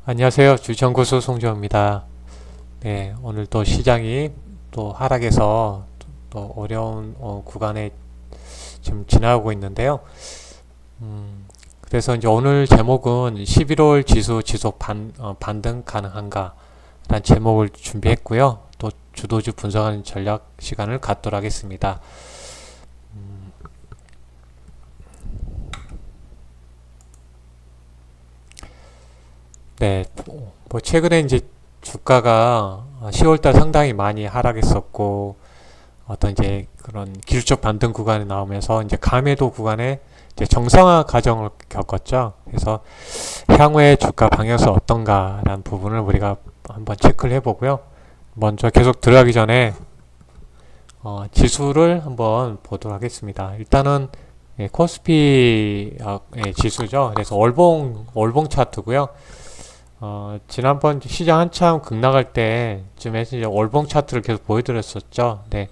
안녕하세요. 주식연구소 송정입니다. 네, 오늘 또 시장이 또 하락해서 또 어려운 구간에 지금 지나가고 있는데요. 그래서 이제 오늘 제목은 11월 지수 지속 반등 가능한가? 라는 제목을 준비했고요. 또 주도주 분석하는 전략 시간을 갖도록 하겠습니다. 네, 뭐 최근에 이제 주가가 10월달 상당히 많이 하락했었고 어떤 이제 그런 기술적 반등 구간이 나오면서 이제 감매도 구간에 이제 정상화 과정을 겪었죠. 그래서 향후의 주가 방향은 어떤가라는 부분을 우리가 한번 체크를 해보고요. 먼저 계속 들어가기 전에 지수를 한번 보도록 하겠습니다. 일단은 코스피 지수죠. 그래서 월봉 차트고요. 지난번 시장 한참 급락할 때쯤에서 이제 월봉 차트를 계속 보여드렸었죠. 네.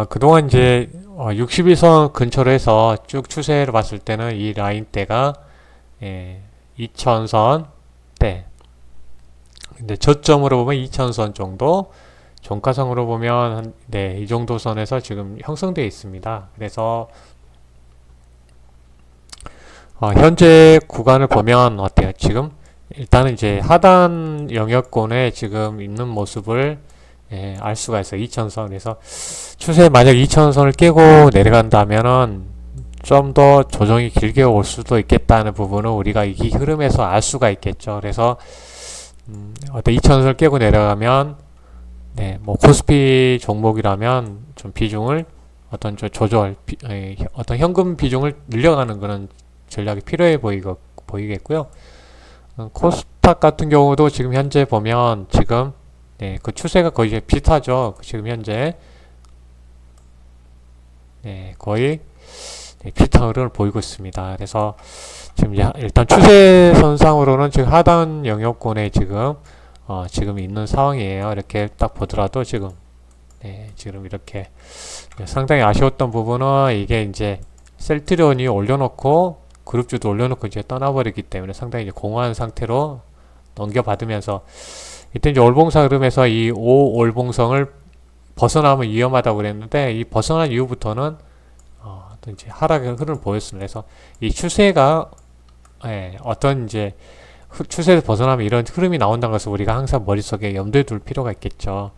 그동안 이제 60일선 근처로 해서 쭉 추세를 봤을 때는 이 라인대가 2000선 대. 근데 저점으로 보면 2000선 정도, 종가상으로 보면 이 정도 선에서 지금 형성되어 있습니다. 그래서 현재 구간을 보면 어때요? 지금 일단은 이제 하단 영역권에 지금 있는 모습을 알 수가 있어요. 2000선. 그래서 추세 만약 2000선을 깨고 내려간다면은 좀 더 조정이 길게 올 수도 있겠다는 부분은 우리가 이 흐름에서 알 수가 있겠죠. 그래서 어떤 2000선을 깨고 내려가면 뭐 코스피 종목이라면 좀 비중을 어떤 어떤 현금 비중을 늘려가는 그런 전략이 필요해 보이겠고요. 코스닥 같은 경우도 지금 현재 보면 지금 그 추세가 거의 이제 비슷하죠. 지금 현재 거의 비슷한 흐름을 보이고 있습니다. 그래서 지금 일단 추세선상으로는 지금 하단 영역권에 지금 있는 상황이에요. 이렇게 딱 보더라도 지금 지금 이렇게 상당히 아쉬웠던 부분은 이게 이제 셀트리온이 올려놓고 그룹주도 올려놓고 이제 떠나버리기 때문에 상당히 이제 공허한 상태로 넘겨받으면서 이때 이제 월봉상 흐름에서 이 5월봉성을 벗어나면 위험하다고 그랬는데 이 벗어난 이후부터는 또 이제 하락의 흐름을 보였습니다. 그래서 이 추세가 어떤 이제 추세에서 벗어나면 이런 흐름이 나온다는 것을 우리가 항상 머릿속에 염두에 둘 필요가 있겠죠.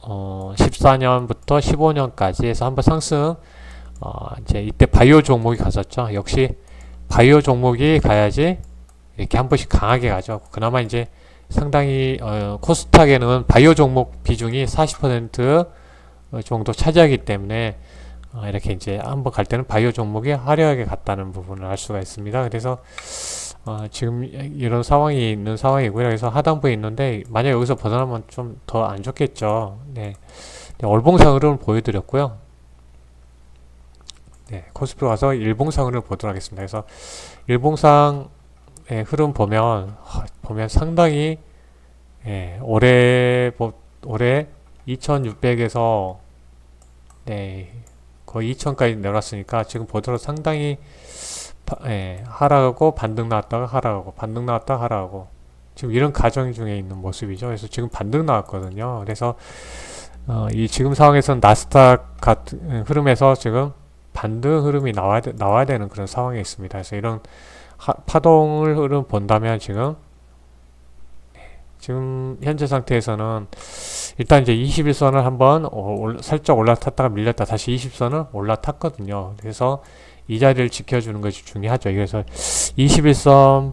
2014년부터 15년까지 해서 한번 상승 이제 이때 바이오 종목이 갔었죠. 역시 바이오 종목이 가야지 이렇게 한 번씩 강하게 가죠. 그나마 이제 상당히 코스닥에는 바이오 종목 비중이 40% 정도 차지하기 때문에 이렇게 이제 한번 갈 때는 바이오 종목이 화려하게 갔다는 부분을 알 수가 있습니다. 그래서 지금 이런 상황이 있는 상황이고요. 그래서 하단부에 있는데 만약 여기서 벗어나면 좀 더 안 좋겠죠. 월봉상 흐름을 보여드렸고요. 코스피로 가서 일봉상을 보도록 하겠습니다. 그래서 일봉상의 흐름 보면 상당히 올해 2600에서 거의 2000까지 내려왔으니까 지금 보더라도 상당히 하락하고 반등 나왔다가 하락하고 반등 나왔다가 하락하고 지금 이런 과정 중에 있는 모습이죠. 그래서 지금 반등 나왔거든요. 그래서 이 지금 상황에서는 나스닥 같은 흐름에서 지금 반등 흐름이 나와야 되는 그런 상황에 있습니다. 그래서 이런 파동을 흐름 본다면 지금 현재 상태에서는 일단 이제 21선을 한번 살짝 올라탔다가 밀렸다 다시 20선을 올라탔거든요. 그래서 이 자리를 지켜주는 것이 중요하죠. 그래서 21선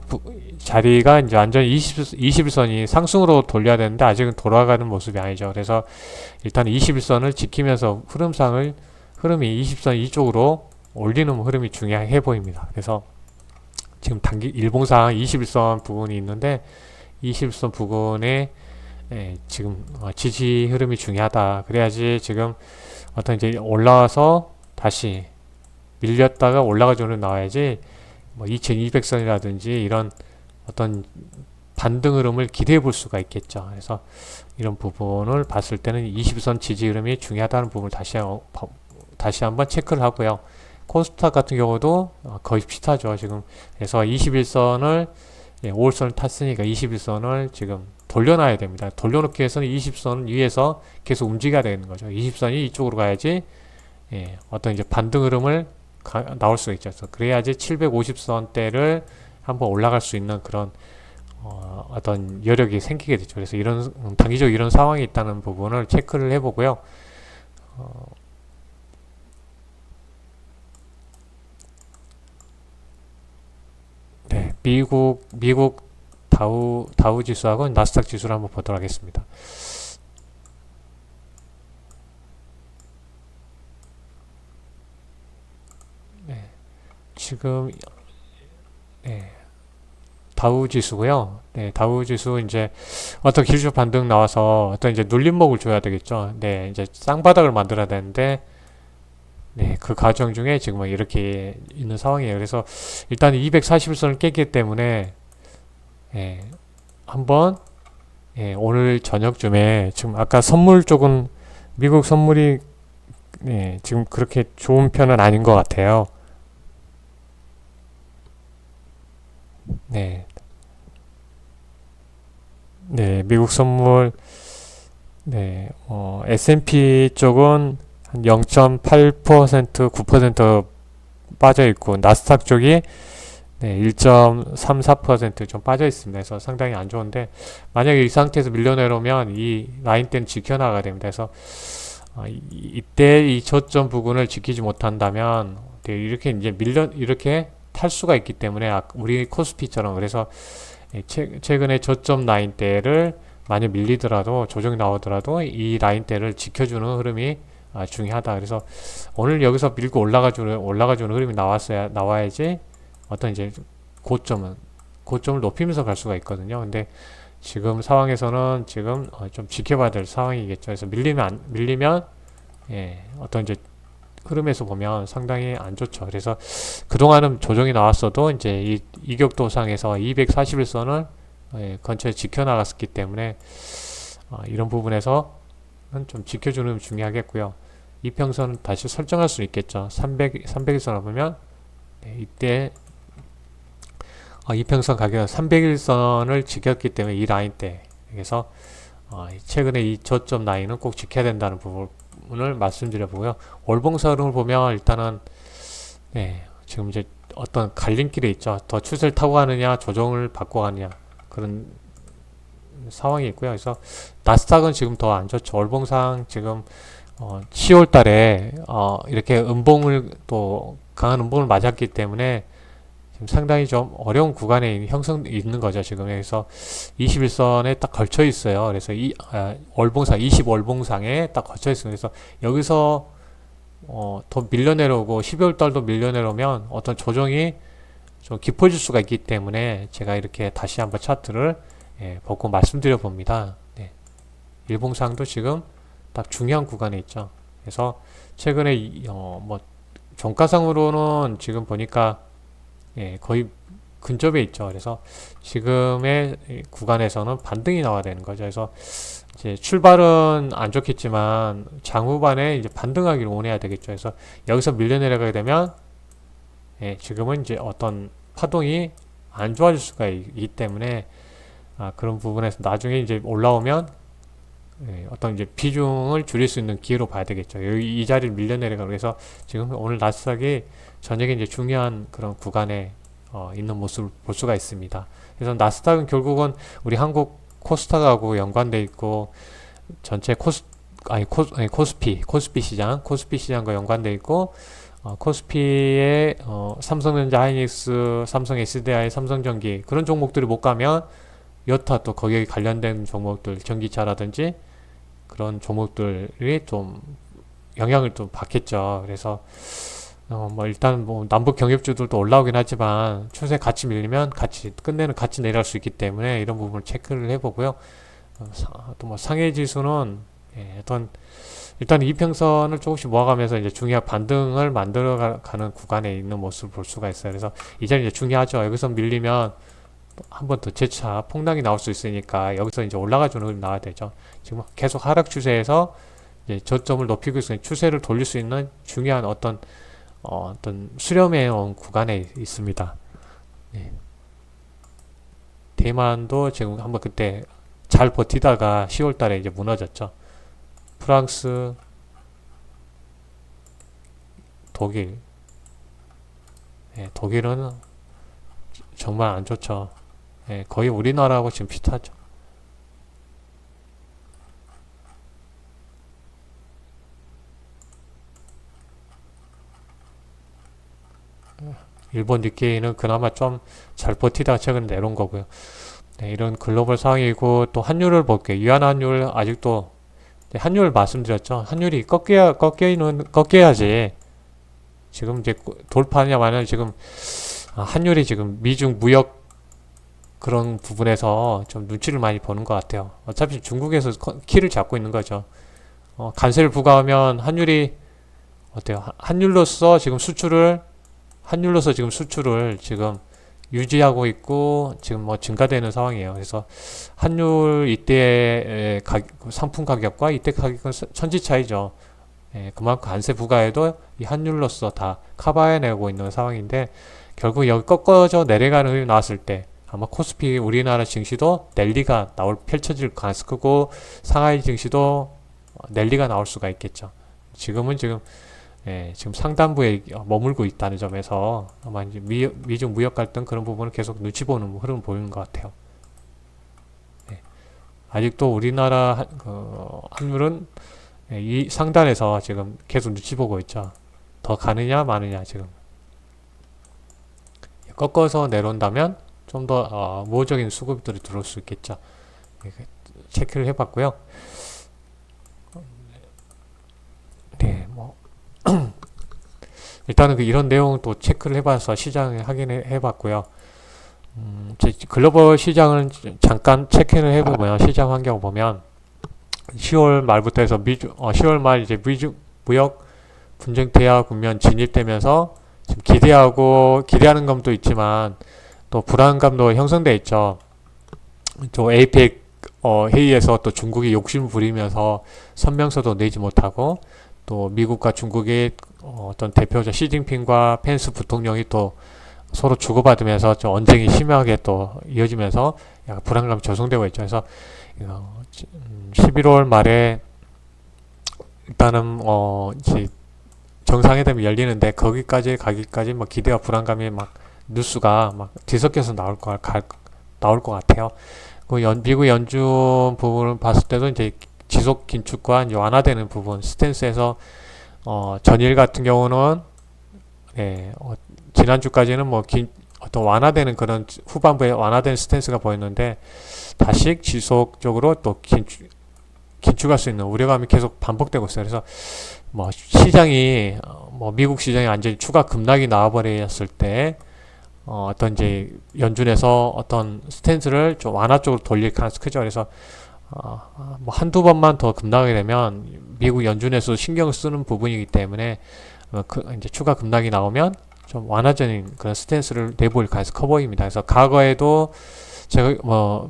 자리가 이제 완전히 21선이 상승으로 돌려야 되는데 아직은 돌아가는 모습이 아니죠. 그래서 일단 21선을 지키면서 흐름이 20선 이쪽으로 올리는 흐름이 중요해 보입니다. 그래서 지금 일봉상 21선 부분이 있는데 21선 부분에 지금 지지 흐름이 중요하다. 그래야지 지금 어떤 이제 올라와서 다시 밀렸다가 올라가주는 나와야지 뭐 2200선이라든지 이런 어떤 반등 흐름을 기대해 볼 수가 있겠죠. 그래서 이런 부분을 봤을 때는 20선 지지 흐름이 중요하다는 부분을 다시 한번 체크를 하고요. 코스닥 같은 경우도 거의 비슷하죠. 지금 그래서 21선을 5월선을 탔으니까 21선을 지금 돌려놔야 됩니다. 돌려놓기 위해서는 20선 위에서 계속 움직여야 되는 거죠. 20선이 이쪽으로 가야지 어떤 이제 반등 흐름을 나올 수가 있죠. 그래야지 750선대를 한번 올라갈 수 있는 그런 어떤 여력이 생기게 되죠. 그래서 이런 단기적으로 이런 상황이 있다는 부분을 체크를 해보고요. 네, 미국 다우 지수하고 나스닥 지수를 한번 보도록 하겠습니다. 네, 지금 다우 지수고요. 네, 다우 지수 이제 어떤 기술적 반등 나와서 어떤 이제 눌림목을 줘야 되겠죠. 네, 이제 쌍바닥을 만들어야 되는데 네, 그 과정 중에 지금 이렇게 있는 상황이에요. 그래서 일단 241선을 깼기 때문에 한번 오늘 저녁쯤에 지금 아까 선물 쪽은 미국 선물이 지금 그렇게 좋은 편은 아닌 것 같아요. 네, 네, 미국 선물 S&P 쪽은 한 0.8% 9% 빠져 있고 나스닥 쪽이 1.34% 좀 빠져 있습니다. 그래서 상당히 안 좋은데 만약에 이 상태에서 밀려 내려오면 이 라인대는 지켜나가야 됩니다. 그래서 이때 이 저점 부근을 지키지 못한다면 이렇게 이제 이렇게 탈 수가 있기 때문에 우리 코스피처럼 그래서 최근에 저점 라인대를 만약 밀리더라도 조정이 나오더라도 이 라인대를 지켜주는 흐름이 중요하다. 그래서 오늘 여기서 밀고 올라가주는 흐름이 나와야지 어떤 이제 고점을 높이면서 갈 수가 있거든요. 근데 지금 상황에서는 지금 좀 지켜봐야 될 상황이겠죠. 그래서 밀리면 어떤 이제 흐름에서 보면 상당히 안 좋죠. 그래서 그동안은 조정이 나왔어도 이제 이 이격도상에서 241선을 근처에 지켜나갔었기 때문에 이런 부분에서는 좀 지켜주는 게 중요하겠고요. 이평선은 다시 설정할 수 있겠죠. 300일선을 보면 이때 이평선 가격은 300일선을 지켰기 때문에 이 라인대 그래서 최근에 이 저점 라인은 꼭 지켜야 된다는 부분을 말씀드려보고요. 월봉선을 보면 일단은 지금 이제 어떤 갈림길에 있죠. 더 추세를 타고 가느냐 조정을 받고 가느냐 그런 상황이 있고요. 그래서 나스닥은 지금 더 안 좋죠. 월봉상 지금 10월 달에 이렇게 또 강한 음봉을 맞았기 때문에 지금 상당히 좀 어려운 구간에 있는 거죠. 지금 여기서 21선에 딱 걸쳐 있어요. 그래서 월봉상 20월봉상에 딱 걸쳐 있어요. 그래서 여기서 더 밀려 내려오고 12월 달도 밀려 내려오면 어떤 조정이 좀 깊어질 수가 있기 때문에 제가 이렇게 다시 한번 차트를 보고 말씀드려 봅니다. 일봉상도 지금 딱 중요한 구간에 있죠. 그래서 최근에 뭐 종가상으로는 지금 보니까 거의 근접에 있죠. 그래서 지금의 구간에서는 반등이 나와야 되는 거죠. 그래서 이제 출발은 안 좋겠지만 장후반에 이제 반등하기를 원해야 되겠죠. 그래서 여기서 밀려 내려가게 되면 지금은 이제 어떤 파동이 안 좋아질 수가 있기 때문에 그런 부분에서 나중에 이제 올라오면 어떤 이제 비중을 줄일 수 있는 기회로 봐야 되겠죠. 여기 이 자리를 밀려 내려가고 그래서 지금 오늘 나스닥이 저녁에 이제 중요한 그런 구간에 있는 모습을 볼 수가 있습니다. 그래서 나스닥은 결국은 우리 한국 코스닥하고 연관돼 있고 전체 코스피 시장과 연관돼 있고 코스피의 삼성전자, 하이닉스, 삼성 SDI, 삼성전기 그런 종목들이 못 가면 여타 또 거기에 관련된 종목들 전기차라든지 그런 종목들이 좀 영향을 좀 받겠죠. 그래서 뭐 일단 뭐 남북 경협주들도 올라오긴 하지만 추세 같이 밀리면 같이 내려갈 수 있기 때문에 이런 부분을 체크를 해보고요. 또 뭐 상해 지수는 일단 이평선을 조금씩 모아가면서 이제 중요한 반등을 만들어가는 구간에 있는 모습을 볼 수가 있어요. 그래서 이 자리 이제 중요하죠. 여기서 밀리면 한 번 더 재차 폭락이 나올 수 있으니까 여기서 이제 올라가주는 흐름이 나와야 되죠. 지금 계속 하락 추세에서 이제 저점을 높이고 있으니 추세를 돌릴 수 있는 중요한 어떤 어떤 수렴해 온 구간에 있습니다. 예. 대만도 지금 한번 그때 잘 버티다가 10월 달에 이제 무너졌죠. 프랑스, 독일. 예, 독일은 정말 안 좋죠. 예, 거의 우리나라하고 지금 비슷하죠. 일본 니케이는 그나마 좀 잘 버티다가 최근 내려온 거고요. 네, 이런 글로벌 상황이고 또 환율을 볼게요. 위안 환율 아직도 환율 말씀드렸죠. 환율이 꺾여야지. 지금 이제 돌파하냐 마냐 지금 환율이 지금 미중 무역 그런 부분에서 좀 눈치를 많이 보는 것 같아요. 어차피 중국에서 키를 잡고 있는 거죠. 관세를 부과하면 환율이 어때요? 환율로서 지금 수출을 지금 유지하고 있고 지금 뭐 증가되는 상황이에요. 그래서 환율 이때의 상품 가격과 이때 가격은 천지 차이죠. 예, 그만큼 관세 부과에도 이 환율로서 다 커버해내고 있는 상황인데 결국 여기 꺾어져 내려가는 흐름이 나왔을 때 아마 코스피 우리나라 증시도 랠리가 펼쳐질 가능성이 크고 상하이 증시도 랠리가 나올 수가 있겠죠. 지금 상단부에 머물고 있다는 점에서 아마 이제 미중 무역 갈등 그런 부분을 계속 눈치 보는 흐름을 보이는 것 같아요. 네. 아직도 우리나라 환율은 이 상단에서 지금 계속 눈치 보고 있죠. 더 가느냐 마느냐 지금 꺾어서 내려온다면 좀 더 우호적인 수급들이 들어올 수 있겠죠. 체크를 해봤고요. 네, 뭐 일단은 이런 내용을 또 체크를 해봐서 시장을 확인해봤고요. 글로벌 시장을 잠깐 체크를 해보면 시장 환경을 보면 10월 말부터 해서 10월 말 이제 미중 무역 분쟁 대화 국면 진입되면서 지금 기대하는 감도 있지만 또 불안감도 형성돼 있죠. 또 에이펙 회의에서 또 중국이 욕심을 부리면서 선명서도 내지 못하고 또 미국과 중국의 어떤 대표자 시진핑과 펜스 부통령이 또 서로 주고받으면서 좀 언쟁이 심하게 또 이어지면서 약간 불안감이 조성되고 있죠. 그래서 11월 말에 일단은 이제 정상회담이 열리는데 거기까지 가기까지 뭐 기대와 불안감이 막 뉴스가 막 뒤섞여서 나올 것 같아요. 미국 연준 부분을 봤을 때도 이제 지속 긴축과 이제 완화되는 부분 스탠스에서 전일 같은 경우는 지난주까지는 뭐 어떤 완화되는 그런 후반부에 완화된 스탠스가 보였는데 다시 지속적으로 또 긴축할 수 있는 우려감이 계속 반복되고 있어요. 그래서 뭐 시장이 미국 시장이 완전히 추가 급락이 나와버렸을 때 어떤 이제 연준에서 어떤 스탠스를 좀 완화 쪽으로 돌릴 가능성이 크죠. 그래서 뭐 한두 번만 더 급락하게 되면 미국 연준에서 신경 쓰는 부분이기 때문에 이제 추가 급락이 나오면 좀 완화적인 그런 스탠스를 내보일 가능성이 커 보입니다. 그래서 과거에도 제가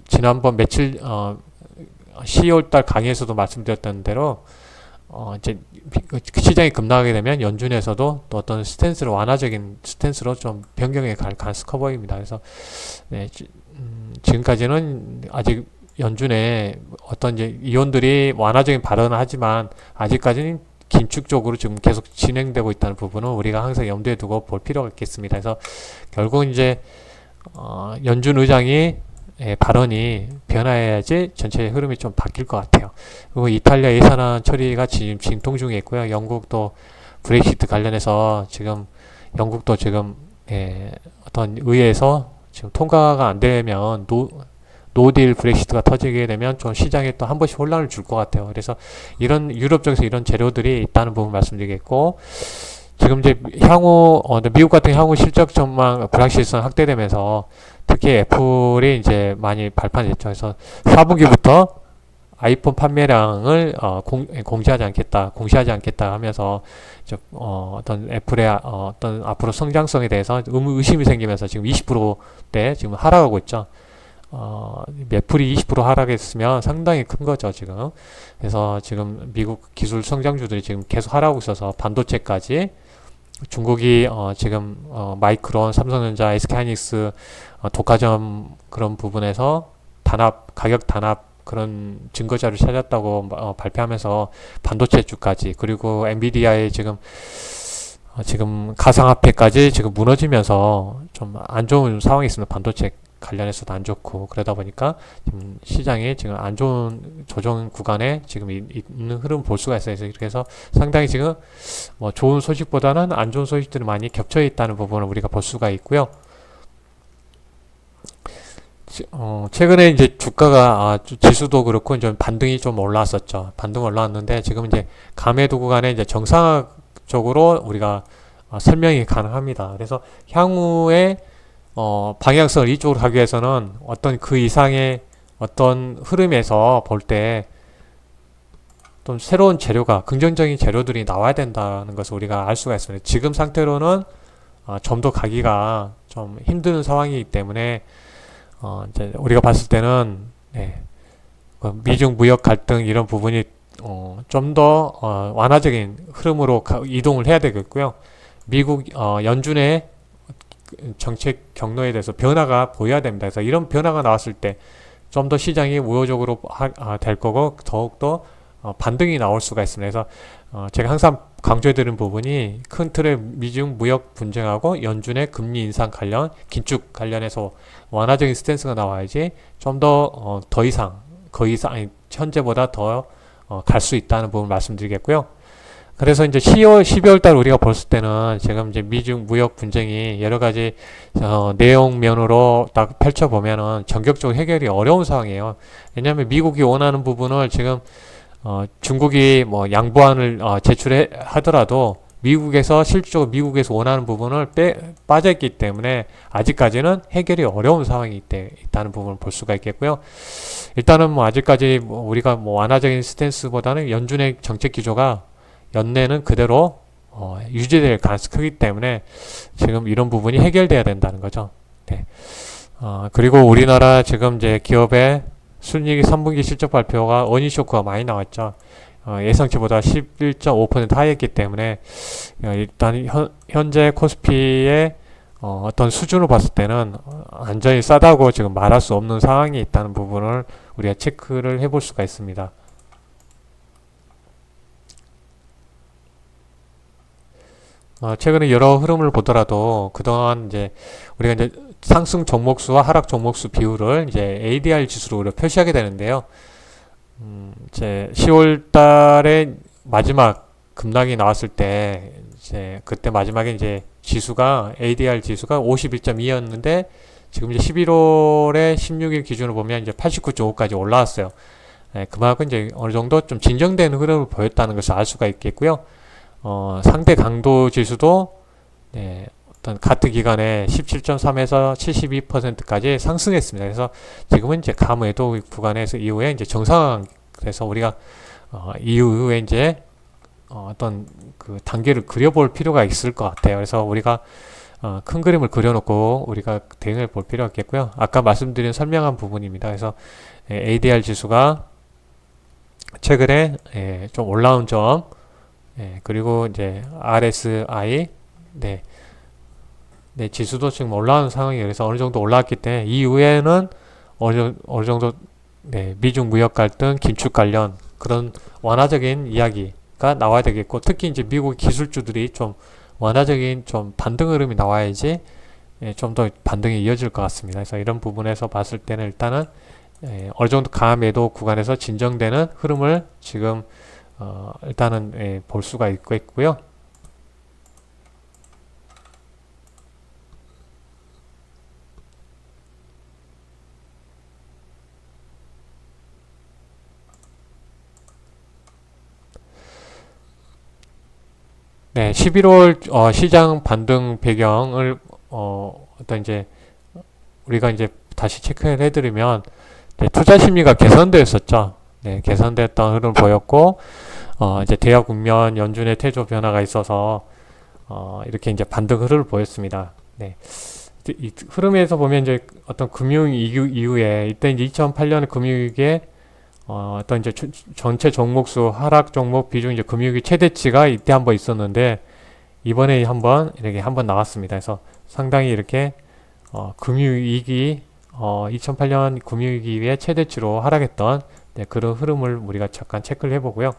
지난번 12월달 강의에서도 말씀드렸던 대로 이제 시장이 급락하게 되면 연준에서도 또 어떤 스탠스를 완화적인 스탠스로 좀 변경해 갈 가능성이 커 보입니다. 그래서 지금까지는 아직 연준의 어떤 이제 위원들이 완화적인 발언을 하지만 아직까지는 긴축 쪽으로 지금 계속 진행되고 있다는 부분은 우리가 항상 염두에 두고 볼 필요가 있겠습니다. 그래서 결국 이제 연준 의장이 발언이 변화해야지 전체 흐름이 좀 바뀔 것 같아요. 그리고 이탈리아 예산안 처리가 지금 진통 중에 있고요. 영국도 브렉시트 관련해서 지금 영국도 지금 어떤 의회에서 지금 통과가 안 되면 노딜 브렉시트가 터지게 되면 좀 시장에 또 한 번씩 혼란을 줄 것 같아요. 그래서 이런 유럽 쪽에서 이런 재료들이 있다는 부분 말씀드리겠고 지금 이제 미국 같은 향후 실적 전망 불확실성 확대되면서 특히 애플이 이제 많이 발판됐죠. 그래서 4분기부터 아이폰 판매량을 공시하지 않겠다 하면서 어떤 애플의 어떤 앞으로 성장성에 대해서 의심이 생기면서 지금 20%대 지금 하락하고 있죠. 애플이 20% 하락했으면 상당히 큰 거죠, 지금. 그래서 지금 미국 기술 성장주들이 지금 계속 하락하고 있어서 반도체까지 중국이 지금 마이크론, 삼성전자, SK하이닉스, 독과점 그런 부분에서 가격 단합 그런 증거자를 찾았다고 발표하면서 반도체 주까지, 그리고 엔비디아의 지금 가상화폐까지 지금 무너지면서 좀 안 좋은 상황이 있습니다. 반도체 관련해서도 안 좋고, 그러다 보니까 지금 시장이 지금 안 좋은 조정 구간에 지금 있는 흐름 볼 수가 있어요. 그래서 상당히 지금 뭐 좋은 소식보다는 안 좋은 소식들이 많이 겹쳐 있다는 부분을 우리가 볼 수가 있고요. 최근에 이제 주가가 지수도 그렇고 이제 반등이 좀 올라왔었죠. 반등 올라왔는데 지금 이제 감매도 구간에 이제 정상적으로 우리가 설명이 가능합니다. 그래서 향후에 방향성을 이쪽으로 가기 위해서는 어떤 그 이상의 어떤 흐름에서 볼 때 좀 새로운 재료가, 긍정적인 재료들이 나와야 된다는 것을 우리가 알 수가 있습니다. 지금 상태로는 좀 더 가기가 좀 힘든 상황이기 때문에 이제 우리가 봤을 때는 미중 무역 갈등 이런 부분이 좀 더 완화적인 흐름으로 이동을 해야 되겠고요. 미국 연준의 정책 경로에 대해서 변화가 보여야 됩니다. 그래서 이런 변화가 나왔을 때 좀 더 시장이 우호적으로 될 거고, 더욱더 반등이 나올 수가 있습니다. 그래서 제가 항상 강조해드리는 부분이 큰 틀의 미중 무역 분쟁하고 연준의 금리 인상 관련, 긴축 관련해서 완화적인 스탠스가 나와야지 좀 더 이상, 아니, 현재보다 더 갈 수 있다는 부분 말씀드리겠고요. 그래서 이제 12월 달 우리가 봤을 때는 지금 이제 미중 무역 분쟁이 여러 가지 내용면으로 딱 펼쳐보면은 전격적으로 해결이 어려운 상황이에요. 왜냐하면 미국이 원하는 부분을 지금 중국이 뭐 양보안을 제출하더라도 실질적으로 미국에서 원하는 부분을 빠져있기 때문에 아직까지는 해결이 어려운 상황이 있다는 부분을 볼 수가 있겠고요. 일단은 뭐 아직까지 우리가 완화적인 스탠스보다는 연준의 정책 기조가 연내는 그대로 유지될 가능성이 크기 때문에 지금 이런 부분이 해결돼야 된다는 거죠. 네. 그리고 우리나라 지금 이제 기업의 순이익 3분기 실적 발표가 어닝 쇼크가 많이 나왔죠. 예상치보다 11.5% 하였기 때문에 일단 현재 코스피의 어떤 수준으로 봤을 때는 완전히 싸다고 지금 말할 수 없는 상황이 있다는 부분을 우리가 체크를 해볼 수가 있습니다. 최근에 여러 흐름을 보더라도 그동안 이제 우리가 이제 상승 종목수와 하락 종목수 비율을 이제 ADR 지수로 우리가 표시하게 되는데요. 이제 10월 달에 마지막 급락이 나왔을 때 이제 그때 마지막에 이제 ADR 지수가 51.2였는데 지금 이제 11월에 16일 기준으로 보면 이제 89.5까지 올라왔어요. 그만큼 이제 어느 정도 좀 진정되는 흐름을 보였다는 것을 알 수가 있겠고요. 상대 강도 지수도 어떤 같은 기간에 17.3에서 72%까지 상승했습니다. 그래서 지금은 이제 감매도 구간에서 이후에 이제 정상, 그래서 우리가 이후에 이제 어떤 그 단계를 그려볼 필요가 있을 것 같아요. 그래서 우리가 큰 그림을 그려놓고 우리가 대응을 볼 필요가 있겠고요. 아까 말씀드린 설명한 부분입니다. 그래서 ADR 지수가 최근에 좀 올라온 점, 그리고 이제 RSI, 지수도 지금 올라오는 상황이에요. 그래서 어느 정도 올라왔기 때문에 이후에는 어느 정도 미중 무역 갈등, 긴축 관련 그런 완화적인 이야기가 나와야 되겠고, 특히 이제 미국 기술주들이 좀 완화적인 좀 반등 흐름이 나와야지 좀 더 반등이 이어질 것 같습니다. 그래서 이런 부분에서 봤을 때는 일단은 어느 정도 가매도 구간에서 진정되는 흐름을 지금 일단은 볼 수가 있고요. 네, 11월 시장 반등 배경을 어떤 이제 우리가 이제 다시 체크를 해드리면 투자 심리가 개선되었었죠. 개선됐던 흐름을 보였고, 이제 대여 국면 연준의 태조 변화가 있어서 이렇게 이제 반등 흐름을 보였습니다. 이 흐름에서 보면 이제 어떤 금융 이후에 이때 이제 2008년 금융위기에 어떤 이제 전체 종목수 하락 종목 비중 이제 금융위기 최대치가 이때 한번 있었는데, 이번에 한번 이렇게 한번 나왔습니다. 그래서 상당히 이렇게 금융위기 2008년 금융위기 이후에 최대치로 하락했던 그런 흐름을 우리가 잠깐 체크를 해보고요.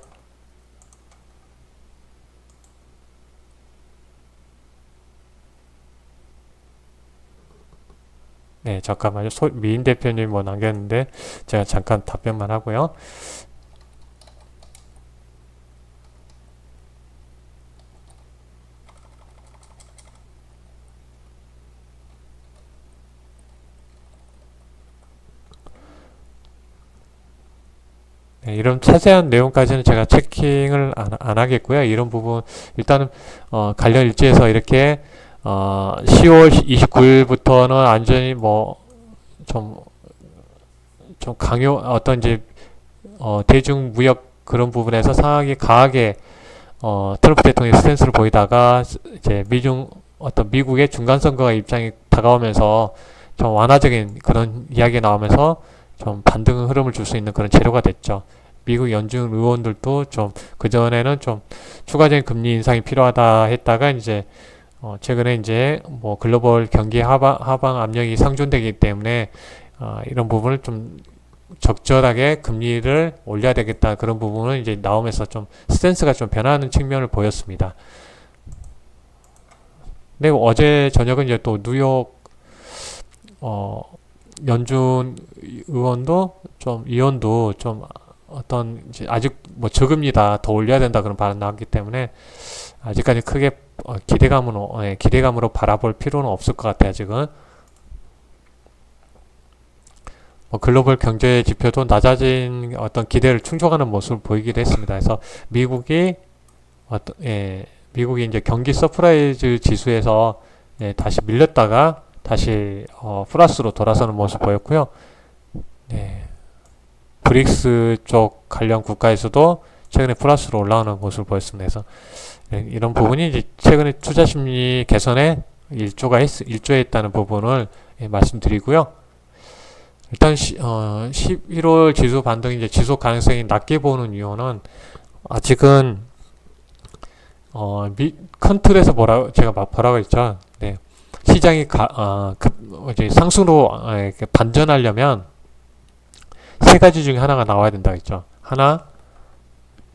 네, 잠깐만요. 미인 대표님 뭐 남겼는데 제가 잠깐 답변만 하고요. 네, 이런 자세한 내용까지는 제가 체킹을 안 하겠고요. 이런 부분 일단은 관련 일지에서 이렇게 10월 29일부터는 완전히 뭐 좀 강요 어떤 이제 대중 무역 그런 부분에서 상황이 강하게 트럼프 대통령의 스탠스를 보이다가 이제 미국의 중간 선거가 입장이 다가오면서 좀 완화적인 그런 이야기가 나오면서 좀 반등 흐름을 줄 수 있는 그런 재료가 됐죠. 미국 연준 의원들도 좀 그전에는 좀 추가적인 금리 인상이 필요하다 했다가 이제 최근에 이제 뭐 글로벌 경기 하방 압력이 상존되기 때문에 이런 부분을 좀 적절하게 금리를 올려야 되겠다 그런 부분은 이제 나오면서 좀 스탠스가 좀 변하는 측면을 보였습니다. 근데 어제 저녁은 이제 또 뉴욕 연준 의원도 좀 어떤 이제 아직 뭐 저금리다 더 올려야 된다 그런 발언 나왔기 때문에 아직까지 크게 기대감으로 바라볼 필요는 없을 것 같아요. 아직은 뭐 글로벌 경제 지표도 낮아진 어떤 기대를 충족하는 모습을 보이기도 했습니다. 그래서 미국이 이제 경기 서프라이즈 지수에서 다시 밀렸다가 다시 플러스로 돌아서는 모습 보였고요. 네. 브릭스 쪽 관련 국가에서도 최근에 플러스로 올라오는 모습을 보였습니다. 그래서 이런 부분이 이제 최근에 투자 심리 개선에 일조했다는 부분을 말씀드리고요. 일단 11월 지수 반등이 이제 지속 가능성이 낮게 보는 이유는 아직은 큰 틀에서 제가 뭐라고 했죠. 네. 시장이 이제 상승으로 반전하려면 세 가지 중에 하나가 나와야 된다 했죠. 하나,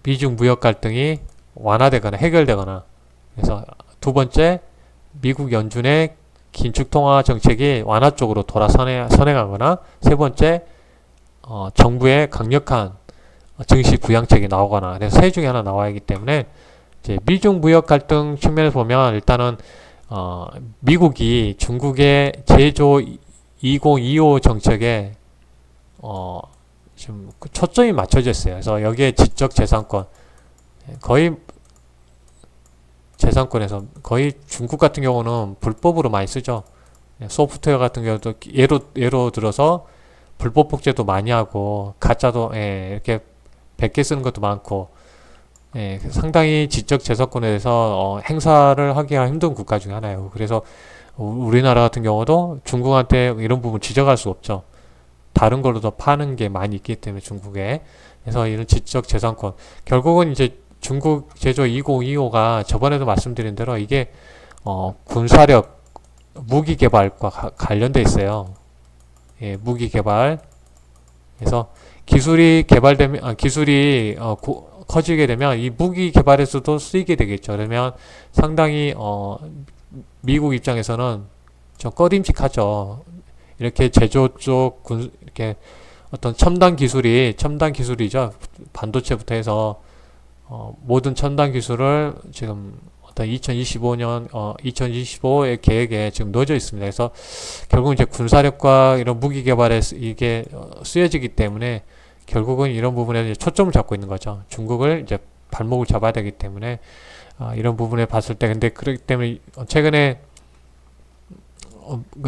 미중 무역 갈등이 완화되거나 해결되거나, 그래서 두 번째, 미국 연준의 긴축 통화 정책이 완화 쪽으로 선행하거나, 세 번째, 정부의 강력한 증시 부양책이 나오거나, 그래서 세 중에 하나 나와야 하기 때문에 이제 미중 무역 갈등 측면에서 보면 일단은 미국이 중국의 제조 2025 정책에 지금 초점이 맞춰져 있어요. 그래서 여기에 지적 재산권 재산권에서 거의 중국 같은 경우는 불법으로 많이 쓰죠. 소프트웨어 같은 경우도 예로 들어서 불법 복제도 많이 하고 가짜도 이렇게 100개 쓰는 것도 많고 상당히 지적 재산권에 대해서 행사를 하기가 힘든 국가 중에 하나예요. 그래서 우리나라 같은 경우도 중국한테 이런 부분 지적할 수 없죠. 다른 걸로도 파는 게 많이 있기 때문에 중국에. 그래서 이런 지적 재산권 결국은 이제 중국 제조 2025가 저번에도 말씀드린 대로 이게 군사력 무기 개발과 관련돼 있어요. 무기 개발. 그래서 기술이 개발되면 기술이 커지게 되면 이 무기 개발에서도 쓰이게 되겠죠. 그러면 상당히 미국 입장에서는 좀 꺼림칙하죠. 이렇게 제조 쪽 이렇게 어떤 첨단 기술이죠. 반도체부터 해서 모든 첨단 기술을 지금 어떤 2025의 계획에 지금 넣어져 있습니다. 그래서 결국 이제 군사력과 이런 무기 개발에 이게 쓰여지기 때문에 결국은 이런 부분에 이제 초점을 잡고 있는 거죠. 중국을 이제 발목을 잡아야 되기 때문에 이런 부분에 봤을 때 근데 그렇기 때문에 최근에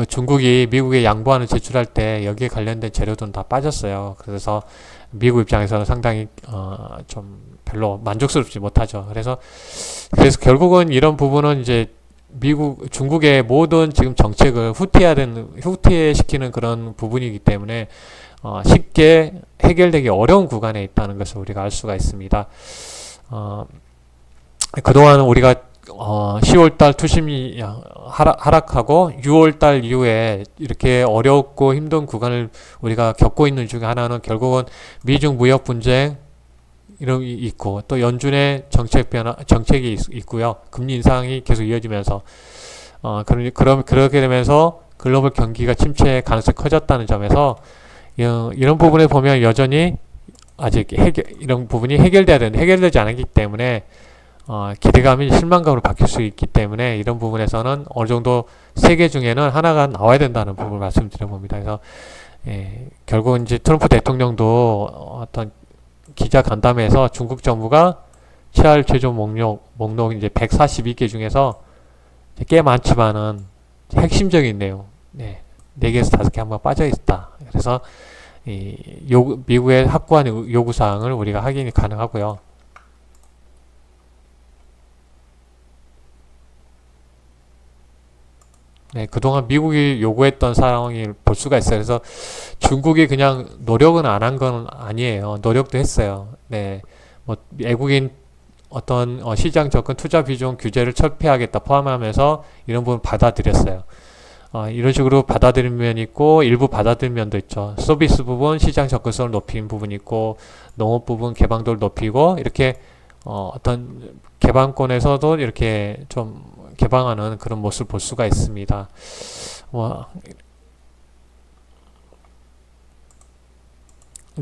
중국이 미국에 양보하는 제출할 때 여기에 관련된 재료들은 다 빠졌어요. 그래서 미국 입장에서는 상당히 좀 별로 만족스럽지 못하죠. 그래서 결국은 이런 부분은 이제 중국의 모든 지금 정책을 후퇴시키는 그런 부분이기 때문에 쉽게 해결되기 어려운 구간에 있다는 것을 우리가 알 수가 있습니다. 그동안 우리가 10월달 투심이 하락하고 6월달 이후에 이렇게 어렵고 힘든 구간을 우리가 겪고 있는 중에 하나는 결국은 미중 무역 분쟁 이런 있고 또 연준의 정책이 있고요. 금리 인상이 계속 이어지면서 그렇게 되면서 글로벌 경기가 침체 가능성이 커졌다는 점에서 이런 부분에 보면 여전히 아직 이런 부분이 해결되지 않았기 때문에 기대감이 실망감으로 바뀔 수 있기 때문에 이런 부분에서는 어느 정도 세계 중에는 하나가 나와야 된다는 부분을 말씀드려봅니다. 그래서 결국 이제 트럼프 대통령도 어떤 기자 간담회에서 중국 정부가 취할 제조 목록 이제 142개 중에서 꽤 많지만은 핵심적인 내용, 4개에서 5개 한번 빠져 있다. 그래서 미국의 확고한 요구사항을 우리가 확인이 가능하고요. 그동안 미국이 요구했던 사항을 볼 수가 있어요. 그래서 중국이 그냥 노력은 안 한 건 아니에요. 노력도 했어요. 뭐 외국인 어떤 시장 접근 투자 비중 규제를 철폐하겠다 포함하면서 이런 부분 받아들였어요. 이런 식으로 받아들인 면이 있고 일부 받아들인 면도 있죠. 서비스 부분 시장 접근성을 높이는 부분이 있고 농업 부분 개방도를 높이고 이렇게 어떤 개방권에서도 이렇게 좀 개방하는 그런 모습을 볼 수가 있습니다.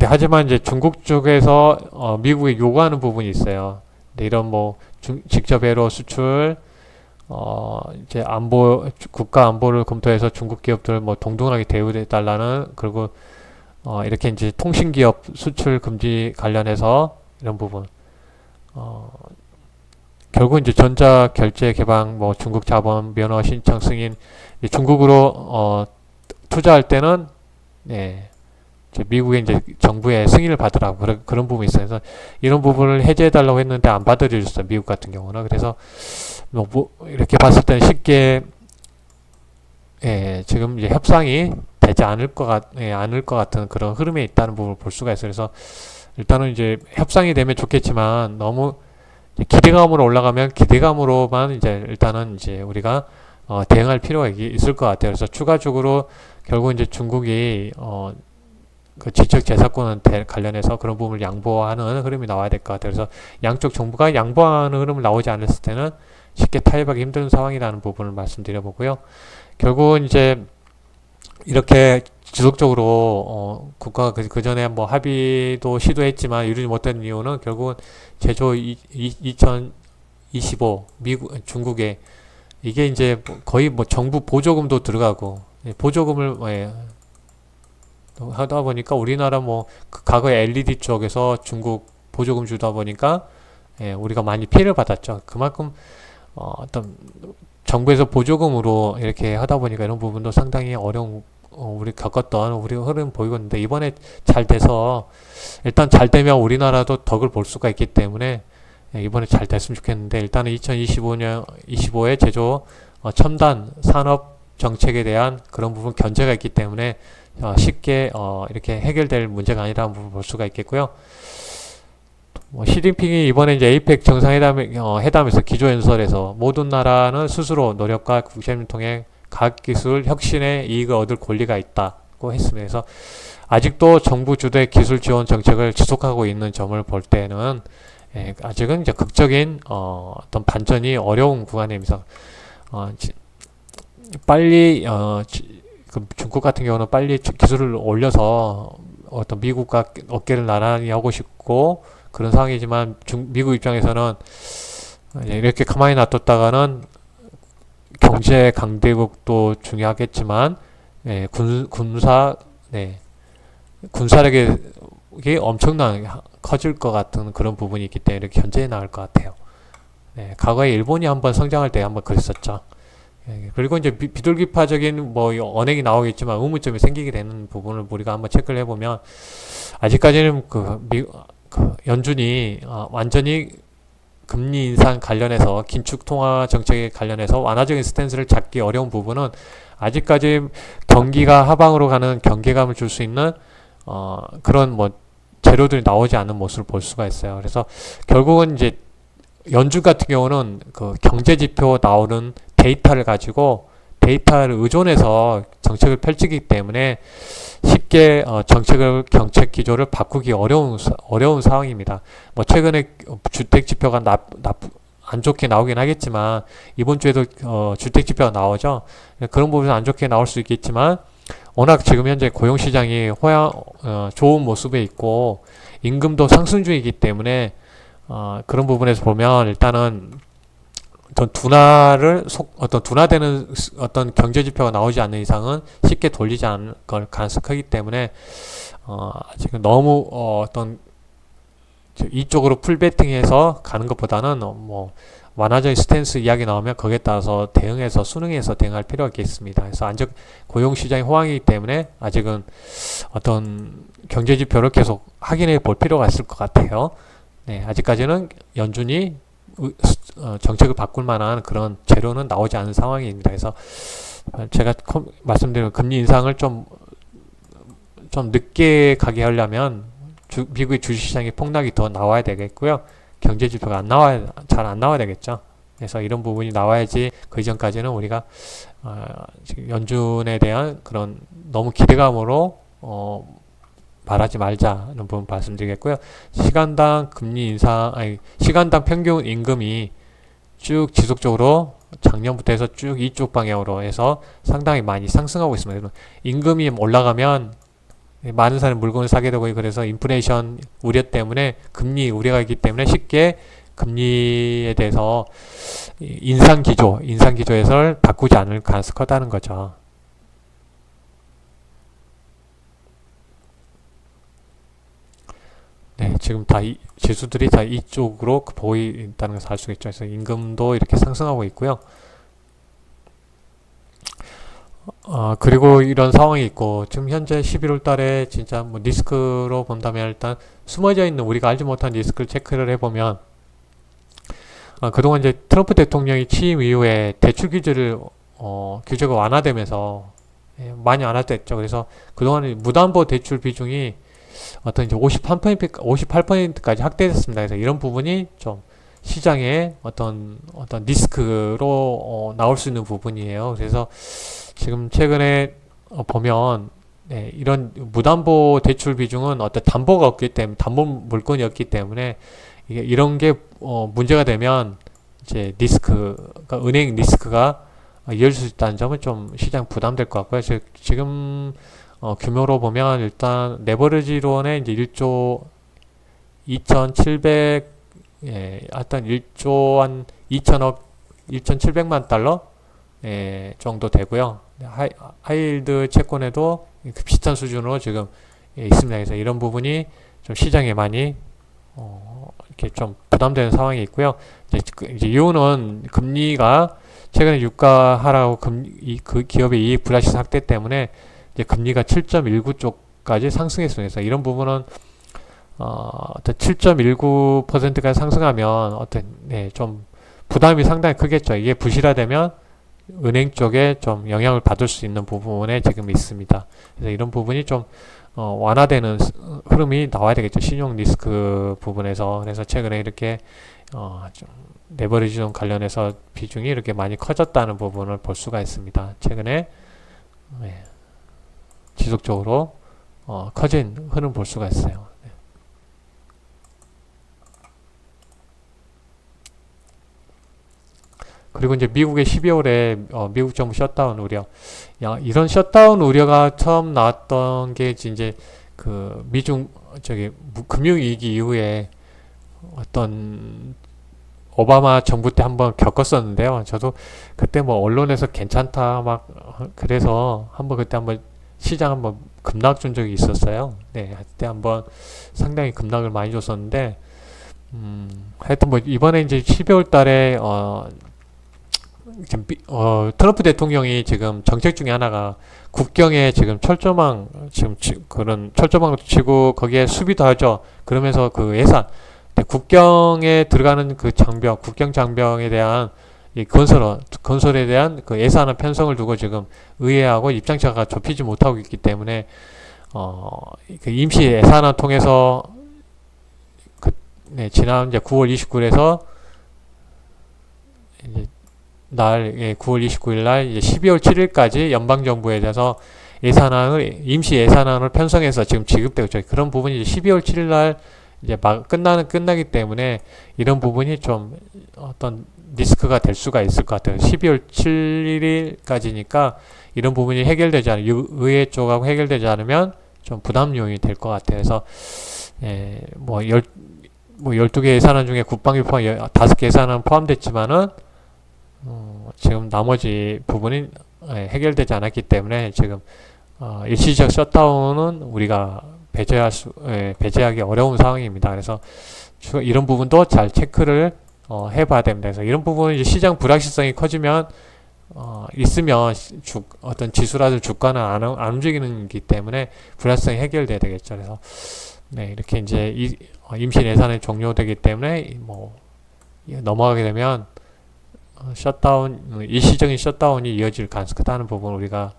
하지만 이제 중국 쪽에서 미국이 요구하는 부분이 있어요. 이런 뭐 직접 회로 수출 이제 국가 안보를 검토해서 중국 기업들 뭐 동등하게 대우해 달라는 그리고 이렇게 이제 통신기업 수출 금지 관련해서 이런 부분 결국 이제 전자결제 개방 뭐 중국 자본 면허 신청 승인 중국으로 투자할 때는 이제 미국의 이제 정부의 승인을 받으라고 그런 부분이 있어요. 그래서 이런 부분을 해제해달라고 했는데 안 받아들였어요. 미국 같은 경우는. 그래서 뭐 이렇게 봤을 때는 쉽게 지금 이제 협상이 되지 않을 것 같은 그런 흐름에 있다는 부분을 볼 수가 있어요. 그래서 일단은 이제 협상이 되면 좋겠지만 너무 기대감으로 올라가면 기대감으로만 이제 일단은 이제 우리가 대응할 필요가 있을 것 같아요. 그래서 추가적으로 결국 이제 중국이 그 지적 재산권 관련해서 그런 부분을 양보하는 흐름이 나와야 될 것 같아요. 그래서 양쪽 정부가 양보하는 흐름을 나오지 않았을 때는 쉽게 타협하기 힘든 상황이라는 부분을 말씀드려보고요. 결국은 이제 이렇게 지속적으로 국가가 그 전에 뭐 합의도 시도했지만 이루지 못한 이유는 결국은 제조 2025 중국에 이게 이제 거의 뭐 정부 보조금도 들어가고 보조금을 하다 보니까 우리나라 뭐 과거에 LED 쪽에서 중국 보조금 주다 보니까 우리가 많이 피해를 받았죠. 그만큼 어떤 정부에서 보조금으로 이렇게 하다 보니까 이런 부분도 상당히 어려운 우리 겪었던 우리 흐름 보이고 있는데 이번에 잘 돼서 일단 잘 되면 우리나라도 덕을 볼 수가 있기 때문에 이번에 잘 됐으면 좋겠는데 일단은 2025의 제조 첨단 산업 정책에 대한 그런 부분 견제가 있기 때문에 쉽게 이렇게 해결될 문제가 아니라는 부분을 볼 수가 있겠고요. 시진핑이 이번에 이제 에이펙 정상회담에서 기조연설에서 모든 나라는 스스로 노력과 국제협력을 통해 과학기술 혁신의 이익을 얻을 권리가 있다고 했습니다. 그래서 아직도 정부 주도의 기술 지원 정책을 지속하고 있는 점을 볼 때는 아직은 이제 극적인 어떤 반전이 어려운 구간입니다. 빨리 중국 같은 경우는 빨리 기술을 올려서 어떤 미국과 어깨를 나란히 하고 싶고 그런 상황이지만 미국 입장에서는 이렇게 가만히 놔뒀다가는 경제 강대국도 중요하겠지만 군사력이 엄청나게 커질 것 같은 그런 부분이 있기 때문에 이렇게 견제해 나갈 것 같아요. 과거에 일본이 한번 성장할 때 한번 그랬었죠. 그리고 이제 비둘기파적인 뭐 언행이 나오겠지만 의문점이 생기게 되는 부분을 우리가 한번 체크를 해보면 아직까지는 연준이 완전히 금리 인상 관련해서 긴축 통화 정책에 관련해서 완화적인 스탠스를 잡기 어려운 부분은 아직까지 경기가 하방으로 가는 경계감을 줄 수 있는 그런 뭐 재료들이 나오지 않는 모습을 볼 수가 있어요. 그래서 결국은 이제 연준 같은 경우는 그 경제 지표 나오는 데이터를 가지고 데이터를 의존해서 정책을 펼치기 때문에 쉽게 정책 기조를 바꾸기 어려운 상황입니다. 뭐 최근에 주택 지표가 안 좋게 나오긴 하겠지만 이번 주에도 주택 지표가 나오죠. 그런 부분은 안 좋게 나올 수 있겠지만 워낙 지금 현재 고용 시장이 좋은 모습에 있고 임금도 상승 중이기 때문에 그런 부분에서 보면 일단은 어떤 둔화되는 어떤 경제 지표가 나오지 않는 이상은 쉽게 돌리지 않을 걸 가능성이 크기 때문에 지금 너무 어떤 이쪽으로 풀베팅해서 가는 것보다는 뭐 완화적인 스탠스 이야기 나오면 거기에 따라서 순응해서 대응할 필요가 있겠습니다. 그래서 고용 시장이 호황이기 때문에 아직은 어떤 경제 지표를 계속 확인해 볼 필요가 있을 것 같아요. 네, 아직까지는 연준이 정책을 바꿀 만한 그런 재료는 나오지 않은 상황입니다. 그래서 제가 말씀드린 금리 인상을 좀 늦게 가게 하려면 미국의 주식시장의 폭락이 더 나와야 되겠고요. 경제 지표가 잘 안 나와야 되겠죠. 그래서 이런 부분이 나와야지 그 이전까지는 우리가 지금 연준에 대한 그런 너무 기대감으로 말하지 말자는 부분 말씀드리겠고요. 시간당 평균 임금이 쭉 지속적으로 작년부터 해서 쭉 이쪽 방향으로 해서 상당히 많이 상승하고 있습니다. 임금이 올라가면 많은 사람이 물건을 사게 되고 그래서 인플레이션 우려 때문에 금리 우려가 있기 때문에 쉽게 금리에 대해서 인상 기조에서 바꾸지 않을 가능성이 크다는 거죠. 네, 지금 지수들이 다 이쪽으로 보인다는 것을 알 수 있죠. 그래서 임금도 이렇게 상승하고 있고요. 그리고 이런 상황이 있고, 지금 현재 11월 달에 진짜 뭐 리스크로 본다면 일단 숨어져 있는 우리가 알지 못한 리스크를 체크를 해보면, 그동안 이제 트럼프 대통령이 취임 이후에 대출 규제가 완화되면서 많이 완화됐죠. 그래서 그동안 무담보 대출 비중이 어떤 이제 58%까지 확대됐습니다. 그래서 이런 부분이 좀 시장의 어떤 리스크로 나올 수 있는 부분이에요. 그래서 지금 최근에 보면 이런 무담보 대출 비중은 어떤 담보가 없기 때문에 담보 물건이 없기 때문에 이런 게 문제가 되면 이제 은행 리스크가 이어질 수 있다는 점은 좀 시장 부담될 것 같고요. 지금 규모로 보면 일단 레버리지론에 이제 1조 2,700 하여튼 1조 한 2천억 1,700만 달러 정도 되고요. 하이힐드 채권에도 비슷한 수준으로 지금 있습니다. 그래서 이런 부분이 좀 시장에 많이 이렇게 좀 부담되는 상황이 있고요. 이제 이유는 금리가 최근에 유가 하락하고 그 기업의 이익 불확실 확대 때문에 이제 금리가 7.19 쪽까지 상승했어요. 그래서 이런 부분은 어떤 7.19%까지 상승하면 좀 부담이 상당히 크겠죠. 이게 부실화되면 은행 쪽에 좀 영향을 받을 수 있는 부분에 지금 있습니다. 그래서 이런 부분이 좀 완화되는 흐름이 나와야 되겠죠. 신용 리스크 부분에서. 그래서 최근에 이렇게 좀 레버리지론 관련해서 비중이 이렇게 많이 커졌다는 부분을 볼 수가 있습니다. 최근에 지속적으로 커진 흐름 볼 수가 있어요. 그리고 이제 미국의 12월에 미국 정부 셧다운 우려, 이런 셧다운 우려가 처음 나왔던 게 이제 그 미중 금융위기 이후에 어떤 오바마 정부 때 한번 겪었었는데요. 저도 그때 뭐 언론에서 괜찮다 막 그래서 그때 한번 시장 한번 급락 준 적이 있었어요. 네, 그때 한번 상당히 급락을 많이 줬었는데 하여튼 뭐 이번에 이제 12월 달에 트럼프 대통령이 지금 정책 중에 하나가 국경에 지금 그런 철조망도 치고 거기에 수비도 하죠. 그러면서 그 예산, 국경에 들어가는 그 국경 장벽에 대한 이 건설에 대한 그 예산은 편성을 두고 지금 의회하고 입장차가 좁히지 못하고 있기 때문에 그 임시 예산안 통해서 지난 이제 9월 29일에서 이제 날 9월 29일 날 이제 12월 7일까지 연방 정부에 대해서 예산안을 임시 예산안을 편성해서 지금 지급되고 있죠. 그런 부분이 이제 12월 7일 날 이제 막 끝나기 때문에 이런 부분이 좀 어떤 리스크가 될 수가 있을 것 같아요. 12월 7일까지니까 이런 부분이 해결되지 않으면 의회 쪽하고 해결되지 않으면 좀 부담 요인이 될 것 같아요. 그래서 뭐 12개 예산안 중에 국방비 포함 5개 예산안 포함됐지만은 지금 나머지 부분이 해결되지 않았기 때문에 지금 일시적 셧다운은 우리가 배제하기 어려운 상황입니다. 그래서 이런 부분도 잘 체크를 해봐야 됩니다. 그래서 이런 부분은 이제 시장 불확실성이 커지면 있으면 어떤 지수라든 주가는 안 움직이는 기 때문에 불확실성이 해결돼야 되겠죠. 그래서 이렇게 이제 임시 예산이 종료되기 때문에 뭐 넘어가게 되면 일시적인 셧다운이 이어질 가능성이 크다는 부분 우리가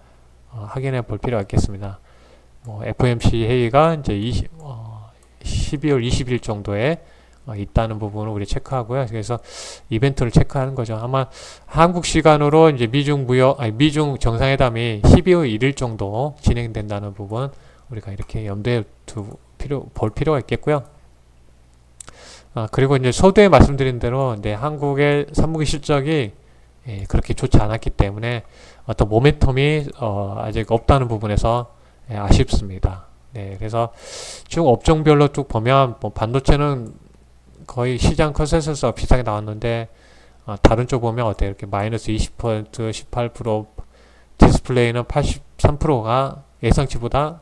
확인해 볼 필요가 있겠습니다. 뭐 FOMC 회의가 이제 12월 20일 정도에 있다는 부분을 우리 체크하고요. 그래서 이벤트를 체크하는 거죠. 아마 한국 시간으로 이제 미중 정상회담이 12월 1일 정도 진행된다는 부분 우리가 이렇게 염두에 볼 필요가 있겠고요. 그리고 이제 서두에 말씀드린 대로 한국의 3분기 실적이 그렇게 좋지 않았기 때문에 어떤 모멘텀이 아직 없다는 부분에서 아쉽습니다. 그래서 쭉 업종별로 쭉 보면 뭐 반도체는 거의 시장 컨센서스가 비슷하게 나왔는데 다른 쪽 보면 어때요? 이렇게 마이너스 20%, 18%, 디스플레이는 83%가 예상치보다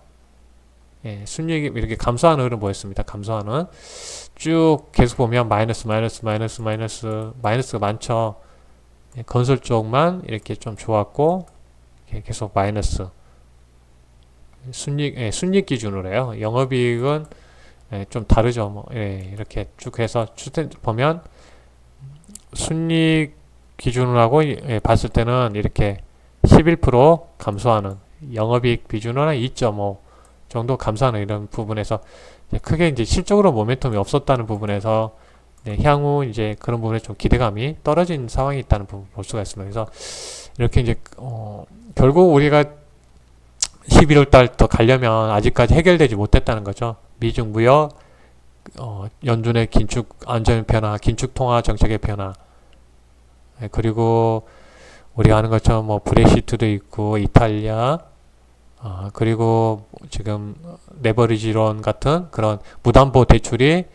순이익이 이렇게 감소하는 흐름 보였습니다. 감소하는 쭉 계속 보면 마이너스가 많죠. 건설 쪽만 이렇게 좀 좋았고 계속 마이너스. 순이익 기준으로 해요. 영업이익은 좀 다르죠. 뭐, 이렇게 쭉 해서 보면 순이익 기준으로 하고 봤을 때는 이렇게 11% 감소하는 영업이익 비중은 2.5 정도 감소하는 이런 부분에서 크게 이제 실적으로 모멘텀이 없었다는 부분에서 향후 이제 그런 부분에 좀 기대감이 떨어진 상황이 있다는 부분 볼 수가 있습니다. 그래서 이렇게 이제 결국 우리가 11월 달 더 가려면 아직까지 해결되지 못했다는 거죠. 미중 무역, 연준의 긴축 안전 변화, 긴축 통화 정책의 변화, 그리고 우리가 아는 것처럼 뭐 브렉시트도 있고 이탈리아, 그리고 지금 레버리지론 같은 그런 무담보 대출이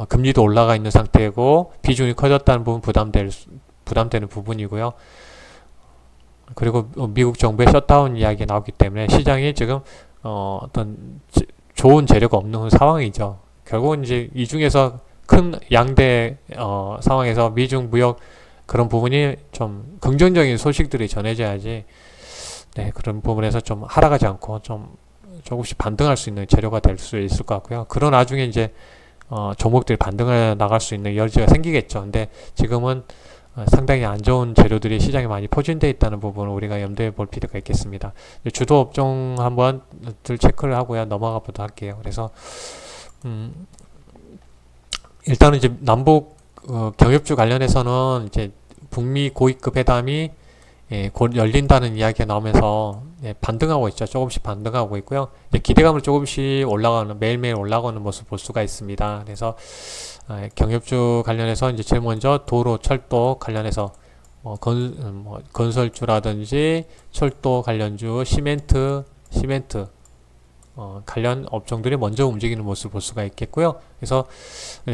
금리도 올라가 있는 상태고 비중이 커졌다는 부분 부담되는 부분이고요. 그리고 미국 정부의 셧다운 이야기가 나오기 때문에 시장이 지금 어떤 좋은 재료가 없는 상황이죠. 결국은 이제 이 중에서 큰 양대 상황에서 미중 무역 그런 부분이 좀 긍정적인 소식들이 전해져야지 그런 부분에서 좀 하락하지 않고 좀 조금씩 반등할 수 있는 재료가 될 수 있을 것 같고요. 그런 와중에 이제 종목들이 반등을 나갈 수 있는 여지가 생기겠죠. 근데 지금은 상당히 안 좋은 재료들이 시장에 많이 포진되어 있다는 부분을 우리가 염두에 볼 필요가 있겠습니다. 주도 업종 한번 체크를 하고요. 넘어가 보도록 할게요. 그래서 일단은 이제 남북 경협주 관련해서는 이제 북미 고위급 회담이 곧 열린다는 이야기가 나오면서 반등하고 있죠. 조금씩 반등하고 있고요. 이제 기대감을 조금씩 매일매일 올라가는 모습 볼 수가 있습니다. 그래서 경협주 관련해서 이제 제일 먼저 도로, 철도 관련해서 건설주라든지 철도 관련주, 시멘트 관련 업종들이 먼저 움직이는 모습을 볼 수가 있겠고요. 그래서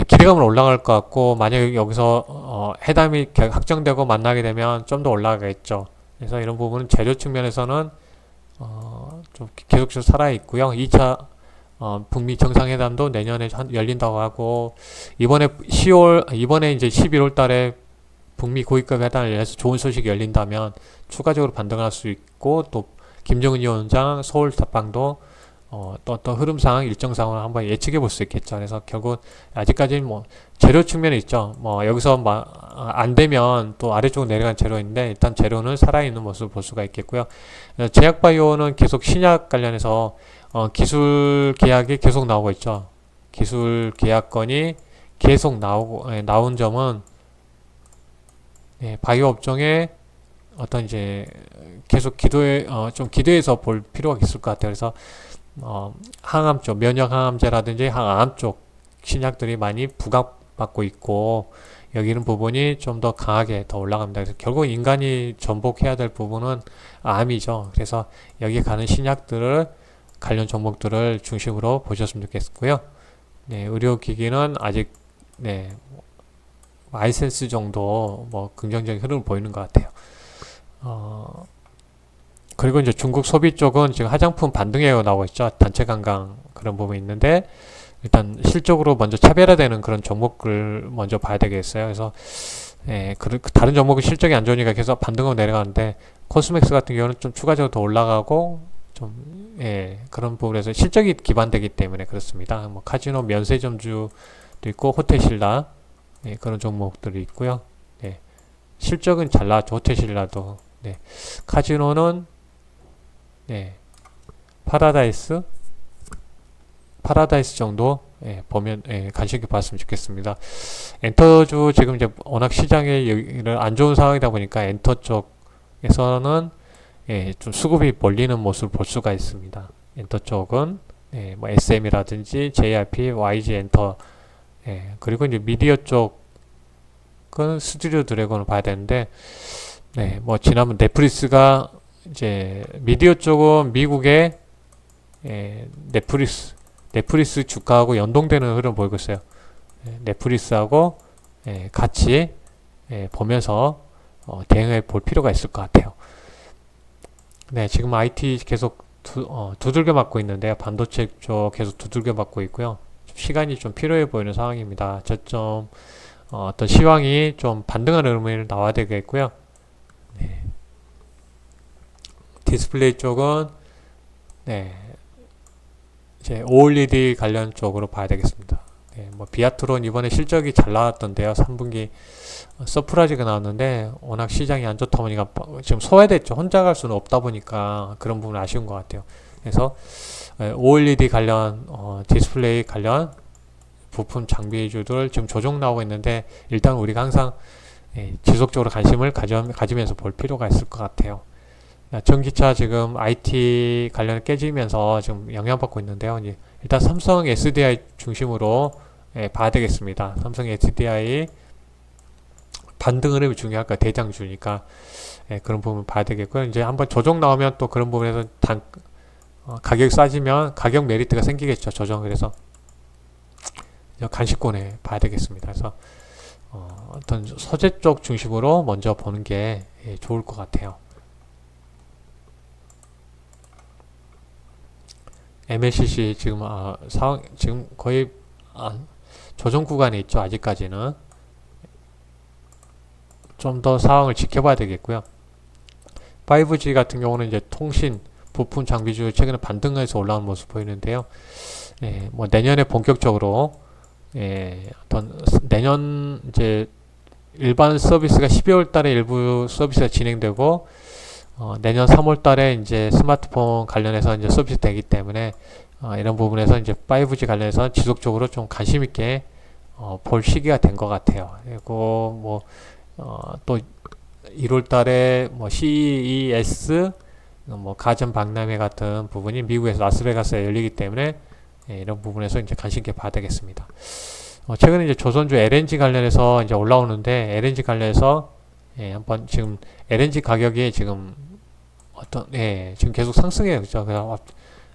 기대감은 올라갈 것 같고 만약에 여기서 회담이 확정되고 만나게 되면 좀 더 올라가겠죠. 그래서 이런 부분은 재료 측면에서는 좀 계속적으로 살아 있고요. 2차 북미 정상회담도 내년에 열린다고 하고 이번에 이제 11월 달에 북미 고위급 회담을 열려서 좋은 소식이 열린다면 추가적으로 반등할 수 있고 또 김정은 위원장 서울 답방도 또 흐름상 일정상으로 한번 예측해 볼 수 있겠죠. 그래서 결국 아직까지는 뭐 재료 측면에 있죠. 뭐 여기서 안 되면 또 아래쪽으로 내려간 재료인데 일단 재료는 살아있는 모습을 볼 수가 있겠고요. 제약바이오는 계속 신약 관련해서 기술 계약이 계속 나오고 있죠. 기술 계약건이 계속 나온 점은 네, 바이오 업종에 어떤 이제 계속 좀 기도해서 볼 필요가 있을 것 같아요. 그래서 항암 쪽, 면역 항암제라든지 항암 쪽 신약들이 많이 부각받고 있고, 여기 있는 부분이 좀 더 강하게 더 올라갑니다. 그래서 결국 인간이 전복해야 될 부분은 암이죠. 그래서 여기에 가는 신약들을, 관련 종목들을 중심으로 보셨으면 좋겠고요. 네, 의료기기는 아직, 네, 아이센스 정도 뭐 긍정적인 흐름을 보이는 것 같아요. 그리고 이제 중국 소비 쪽은 지금 화장품 반등에 나오고 있죠. 단체 관광 그런 부분이 있는데, 일단 실적으로 먼저 차별화되는 그런 종목을 먼저 봐야 되겠어요. 그래서 다른 종목은 실적이 안 좋으니까 계속 반등하고 내려가는데, 코스맥스 같은 경우는 좀 추가적으로 더 올라가고 좀 그런 부분에서 실적이 기반되기 때문에 그렇습니다. 뭐 카지노 면세점주도 있고 호텔신라 그런 종목들이 있고요. 실적은 잘 나왔죠. 호텔신라도. 카지노는 파라다이스 정도 보면 관심 있게 봤으면 좋겠습니다. 엔터주 지금 이제 워낙 시장에 안 좋은 상황이다 보니까 엔터 쪽에서는 좀 수급이 몰리는 모습을 볼 수가 있습니다. 엔터 쪽은 뭐 SM이라든지 JRP, YG 엔터 그리고 이제 미디어 쪽은 스튜디오 드래곤을 봐야 되는데, 뭐 지난번 넷플릭스가 이제 미디어 쪽은 미국의 넷플릭스 주가하고 연동되는 흐름 보이고 있어요. 넷플릭스하고 같이 보면서 대응해 볼 필요가 있을 것 같아요. 지금 IT 계속 두들겨 맞고 있는데요. 반도체 쪽 계속 두들겨 맞고 있고요. 시간이 좀 필요해 보이는 상황입니다. 저점 어떤 시황이 좀 반등하는 흐름이 나와야 되겠고요. 디스플레이 쪽은 이제 OLED 관련 쪽으로 봐야 되겠습니다. 뭐 비아트론 이번에 실적이 잘 나왔던데요. 3분기 서프라이즈가 나왔는데 워낙 시장이 안 좋다 보니까 지금 소외됐죠. 혼자 갈 수는 없다 보니까 그런 부분 아쉬운 것 같아요. 그래서 OLED 관련 디스플레이 관련 부품 장비주들 지금 조정 나오고 있는데, 일단 우리가 항상 지속적으로 관심을 가지면서 볼 필요가 있을 것 같아요. 전기차 지금 IT 관련 깨지면서 지금 영향받고 있는데요. 일단 삼성 SDI 중심으로 봐야 되겠습니다. 삼성 SDI 반등 흐름이 중요할까, 대장주니까 그런 부분 봐야 되겠고요. 이제 한번 조정 나오면 또 그런 부분에서 가격이 싸지면 가격 메리트가 생기겠죠. 조정. 그래서 간식권에 봐야 되겠습니다. 그래서 어떤 소재 쪽 중심으로 먼저 보는 게 좋을 것 같아요. MLCC 지금 지금 거의 조정 구간에 있죠. 아직까지는 좀 더 상황을 지켜봐야 되겠고요. 5G 같은 경우는 이제 통신 부품 장비주 최근에 반등해서 올라오는 모습 보이는데요. 뭐 내년에 본격적으로 어떤 내년 이제 일반 서비스가 12월 달에 일부 서비스가 진행되고, 내년 3월 달에 이제 스마트폰 관련해서 이제 서비스 되기 때문에, 이런 부분에서 이제 5G 관련해서 지속적으로 좀 관심 있게 볼 시기가 된 것 같아요. 그리고 뭐 또 1월 달에 뭐 CES 뭐 가전 박람회 같은 부분이 미국에서 라스베가스에 열리기 때문에 이런 부분에서 이제 관심 있게 봐야 되겠습니다. 최근에 이제 조선주 LNG 관련해서 이제 올라오는데, LNG 관련해서 한번 지금 LNG 가격이 지금 지금 계속 상승해요. 그죠?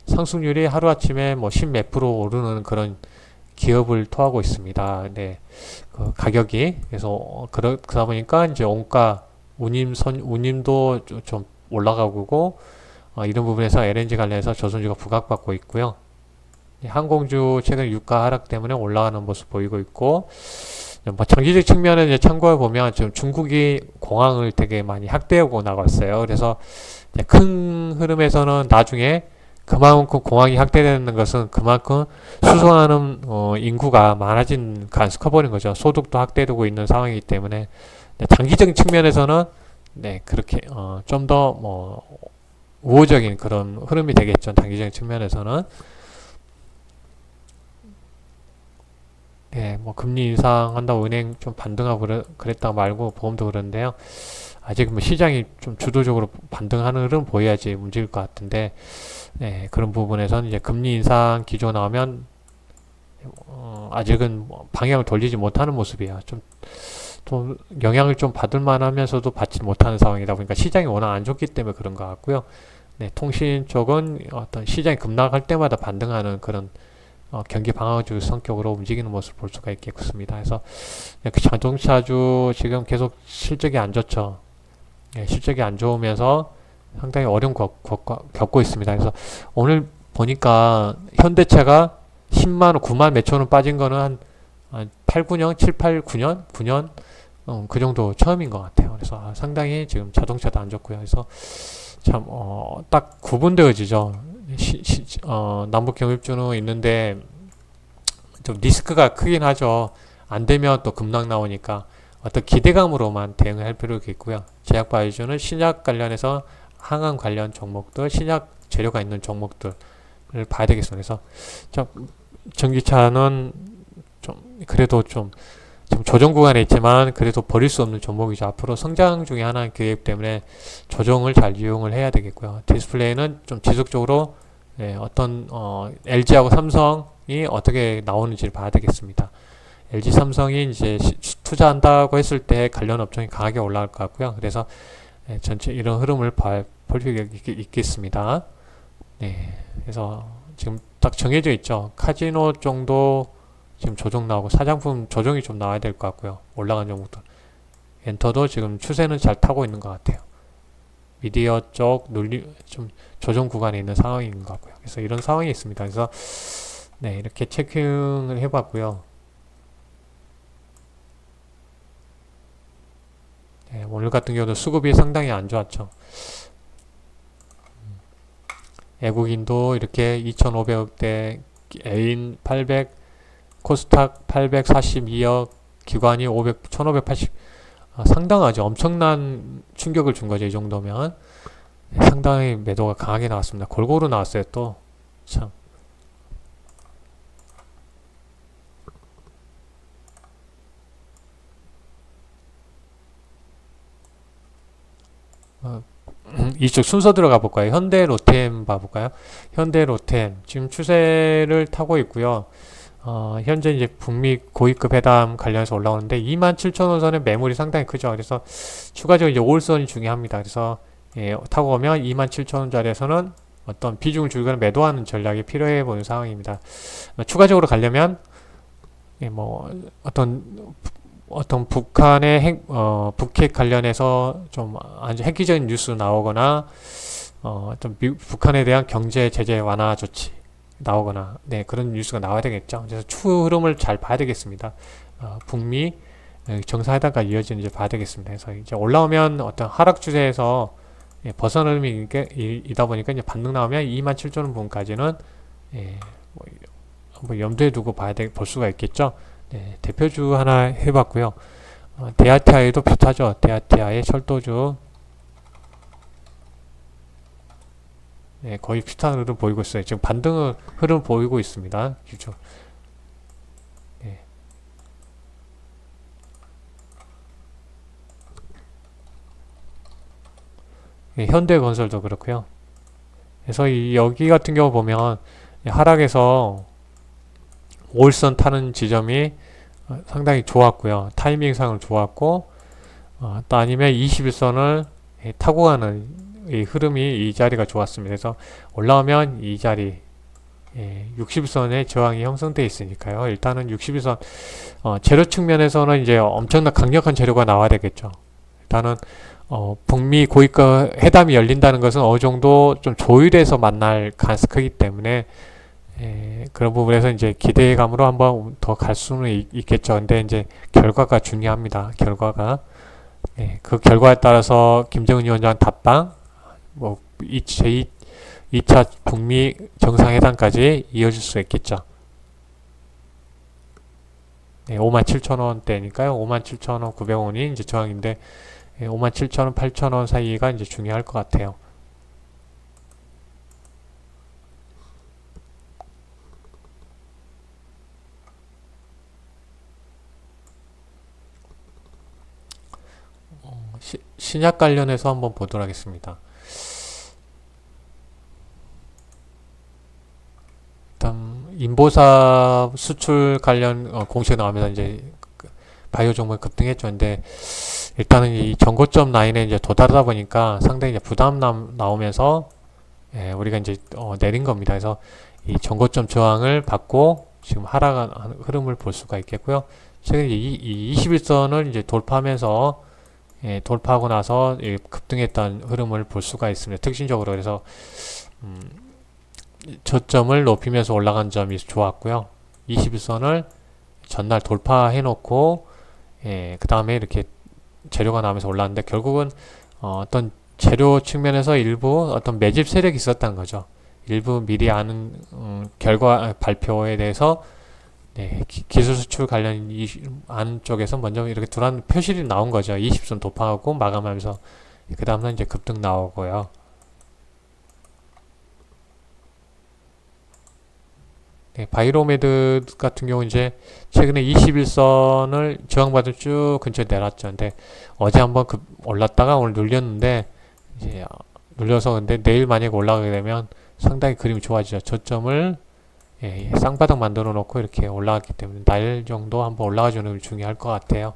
상승률이 하루아침에 뭐 10몇 프로 오르는 그런 기업을 토하고 있습니다. 그 가격이. 그래서 그러다 보니까 이제 원가, 운임도 좀 올라가고, 이런 부분에서 LNG 관련해서 조선주가 부각받고 있고요. 항공주 최근 유가 하락 때문에 올라가는 모습 보이고 있고, 뭐 장기적 측면에 이제 참고해 보면 지금 중국이 공항을 되게 많이 확대하고 나갔어요. 그래서 큰 흐름에서는 나중에 그만큼 공항이 확대되는 것은 그만큼 수송하는 인구가 많아진 간수 커버린 거죠. 소득도 확대되고 있는 상황이기 때문에 장기적인 측면에서는 그렇게 좀 더 뭐 우호적인 그런 흐름이 되겠죠. 장기적인 측면에서는. 네, 뭐 금리 인상한다고 은행 좀 반등하고 그랬다 말고 보험도 그런데요. 아직 뭐 시장이 좀 주도적으로 반등하는 흐름 보여야지 움직일 것 같은데, 네, 그런 부분에서는 이제 금리 인상 기조 나오면 아직은 뭐 방향을 돌리지 못하는 모습이야. 좀 영향을 좀 받을 만하면서도 받지 못하는 상황이다 보니까 시장이 워낙 안 좋기 때문에 그런 것 같고요. 네, 통신 쪽은 어떤 시장이 급락할 때마다 반등하는 그런 경기 방어주 성격으로 움직이는 모습을 볼 수가 있겠습니다. 그래서 네, 그 자동차주 지금 계속 실적이 안 좋죠. 네, 실적이 안 좋으면서 상당히 어려움 겪고 있습니다. 그래서 오늘 보니까 현대차가 10만 원, 9만 몇천 원 빠진 거는 한 8, 9년, 7, 8, 9년, 9년 그 정도 처음인 것 같아요. 그래서 상당히 지금 자동차도 안 좋고요. 그래서 참, 딱 구분되어지죠. 남북 경협주는 있는데 좀 리스크가 크긴 하죠. 안 되면 또 급락 나오니까 어떤 기대감으로만 대응을 할 필요가 있고요. 제약바이오주는 신약 관련해서 항암 관련 종목들, 신약 재료가 있는 종목들을 봐야 되겠습니다. 그래서 좀 전기차는 좀 그래도 좀 지금 조정 구간에 있지만 그래도 버릴 수 없는 종목이죠. 앞으로 성장 중에 하나의 기획 때문에 조정을 잘 이용을 해야 되겠고요. 디스플레이는 좀 지속적으로 어떤 LG하고 삼성이 어떻게 나오는지를 봐야 되겠습니다. LG 삼성이 이제 투자한다고 했을 때 관련 업종이 강하게 올라갈 것 같고요. 그래서 전체 이런 흐름을 볼 필요가 있겠습니다. 네, 그래서 지금 딱 정해져 있죠. 카지노 정도 지금 조정 나오고 사장품 조정이 좀 나와야 될 것 같고요. 올라간 종목들. 엔터도 지금 추세는 잘 타고 있는 것 같아요. 미디어 쪽 좀 조정 구간에 있는 상황인 것 같고요. 그래서 이런 상황이 있습니다. 그래서 네, 이렇게 체킹을 해봤고요. 네, 오늘 같은 경우도 수급이 상당히 안 좋았죠. 외국인도 이렇게 2,500억대, 애인 800, 코스닥 842억, 기관이 500, 1580, 상당하죠. 엄청난 충격을 준 거죠. 이 정도면. 상당히 매도가 강하게 나왔습니다. 골고루 나왔어요. 또 참. 이쪽 순서 들어가 볼까요? 현대 로템 봐볼까요? 현대 로템 지금 추세를 타고 있고요. 현재 이제 북미 고위급 회담 관련해서 올라오는데 27,000원 선의 매물이 상당히 크죠. 그래서 추가적으로 이제 5일선이 중요합니다. 그래서 타고 오면 27,000원짜리에서는 어떤 비중을 줄이거나 매도하는 전략이 필요해 보이는 상황입니다. 추가적으로 가려면 뭐 어떤 북한의 북핵 관련해서 좀 아주 획기적인 뉴스 나오거나 좀 북한에 대한 경제 제재 완화 조치 나오거나 네 그런 뉴스가 나와야 되겠죠. 그래서 추후 흐름을 잘 봐야 되겠습니다. 북미 정상회담까지 이어지는지 봐야 되겠습니다. 그래서 이제 올라오면 어떤 하락 추세에서 벗어나는 이다 보니까 이제 반등 나오면 27,000원 부분까지는 뭐 염두에 두고 볼 수가 있겠죠. 네, 대표주 하나 해봤고요. 데아티아에도 비슷하죠. 데아티아의 철도주 네, 거의 비슷한 흐름 보이고 있어요. 지금 반등 흐름 보이고 있습니다. 기초. 네. 네, 현대건설도 그렇고요. 그래서 여기 같은 경우 보면 하락에서 5일선 타는 지점이 상당히 좋았고요. 타이밍상으로 좋았고 또 아니면 21선을 타고 가는 이 흐름이 이 자리가 좋았습니다. 그래서 올라오면 이 자리 60선의 저항이 형성되어 있으니까요. 일단은 61선 재료 측면에서는 이제 엄청난 강력한 재료가 나와야 되겠죠. 일단은 북미 고위급 회담이 열린다는 것은 어느 정도 좀 조율해서 만날 가능성이 크기 때문에 그런 부분에서 이제 기대감으로 한번 더 갈 수는 있겠죠. 근데 이제 결과가 중요합니다. 결과가. 그 결과에 따라서 김정은 위원장 답방, 뭐, 2차 북미 정상회담까지 이어질 수 있겠죠. 57,000원대니까요. 57,900원이 이제 저항인데, 57,000원, 8,000원 사이가 이제 중요할 것 같아요. 신약 관련해서 한번 보도록 하겠습니다. 일단 인보사 수출 관련 공시가 나오면서 이제 바이오 종목이 급등했죠. 근데 일단은 이 전고점 라인에 이제 도달하다 보니까 상당히 이제 부담 나오면서 우리가 이제 내린 겁니다. 그래서 이 전고점 저항을 받고 지금 하락한 흐름을 볼 수가 있겠고요. 최근에 이 21선을 이제 돌파하면서 돌파하고 나서 급등했던 흐름을 볼 수가 있습니다. 특징적으로. 그래서 저점을 높이면서 올라간 점이 좋았고요. 21선을 전날 돌파해 놓고 그 다음에 이렇게 재료가 나오면서 올랐는데 결국은 어떤 재료 측면에서 일부 어떤 매집 세력이 있었다는 거죠. 일부 미리 아는 결과 발표에 대해서 기술 수출 관련 아는 쪽에서 먼저 이렇게 dur한 표실이 나온 거죠. 20선 도파하고 마감하면서 그 다음날 이제 급등 나오고요. 바이로메드 같은 경우 이제 최근에 21선을 저항받은 쭉 근처에 내놨죠. 근데 어제 한번 올랐다가 오늘 눌렸는데 이제 눌려서 근데 내일 만약에 올라가게 되면 상당히 그림이 좋아지죠. 저점을 쌍바닥 만들어 놓고 이렇게 올라갔기 때문에 날 정도 한번 올라가 주는 게 중요할 것 같아요.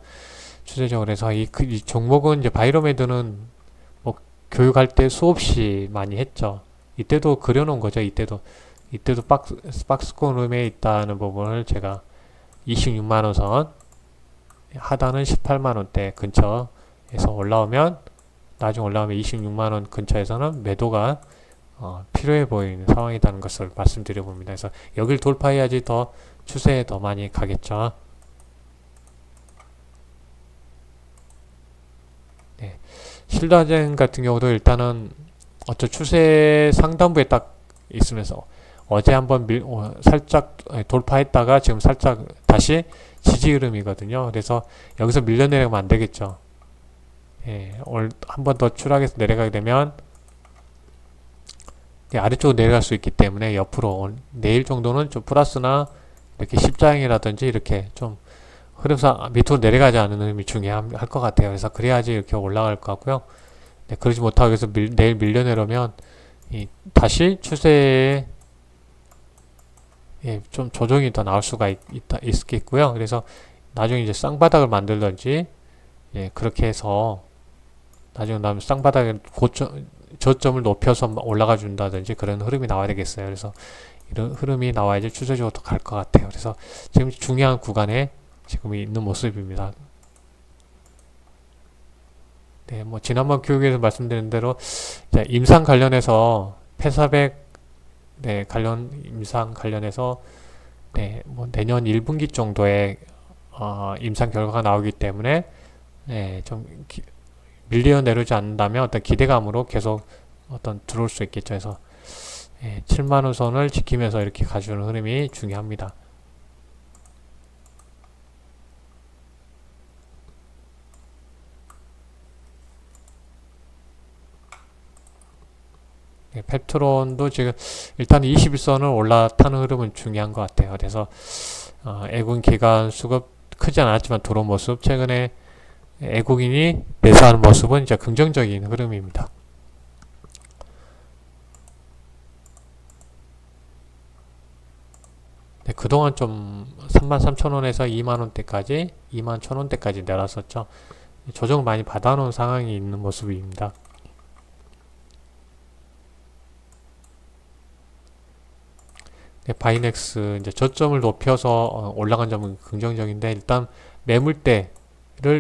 추세적으로 해서 이 종목은 이제 바이로메드는 뭐 교육할 때 수없이 많이 했죠. 이때도 그려놓은 거죠. 이때도 박스권룸에 있다는 부분을 제가 26만원 선 하단은 18만원대 근처에서 올라오면 나중에 올라오면 26만원 근처에서는 매도가 필요해 보이는 상황이라는 것을 말씀드려 봅니다. 그래서 여길 돌파해야지 더 추세에 더 많이 가겠죠. 신라젠 같은 경우도 일단은 어쩌 추세 상단부에 딱 있으면서 어제 한번 살짝 돌파했다가 지금 살짝 다시 지지 흐름이거든요. 그래서 여기서 밀려 내려가면 안 되겠죠. 오늘 한번 더 추락해서 내려가게 되면 아래쪽으로 내려갈 수 있기 때문에 옆으로 내일 정도는 좀 플러스나 이렇게 십자형이라든지 이렇게 좀 흐름상 밑으로 내려가지 않는 흐름이 중요할 것 같아요. 그래서 그래야지 이렇게 올라갈 것 같고요. 그러지 못하고 여기서 내일 밀려 내려면 다시 추세에 좀 조정이 더 나올 수가 있겠고요. 그래서 나중에 이제 쌍바닥을 만들든지 그렇게 해서 나중에 쌍바닥에 저점을 높여서 올라가 준다든지 그런 흐름이 나와야 되겠어요. 그래서 이런 흐름이 나와야지 추세적으로 더 갈 것 같아요. 그래서 지금 중요한 구간에 지금 있는 모습입니다. 뭐 지난번 교육에서 말씀드린 대로 임상 관련해서 폐사백 임상 관련해서 뭐 내년 1분기 정도에 임상 결과가 나오기 때문에 좀 밀려 내려오지 않는다면 어떤 기대감으로 계속 들어올 수 있겠죠. 그래서 7만원 선을 지키면서 이렇게 가주는 흐름이 중요합니다. 펩트론도 지금 일단 21선을 올라타는 흐름은 중요한 것 같아요. 그래서 애국인 기관 수급 크지 않았지만 들어온 모습, 최근에 애국인이 매수하는 모습은 이제 긍정적인 흐름입니다. 그동안 좀 33,000원에서 21,000원대까지 21,000원대까지 내렸었죠. 조정을 많이 받아놓은 상황이 있는 모습입니다. 바이넥스 이제 저점을 높여서 올라간 점은 긍정적인데 일단 매물대를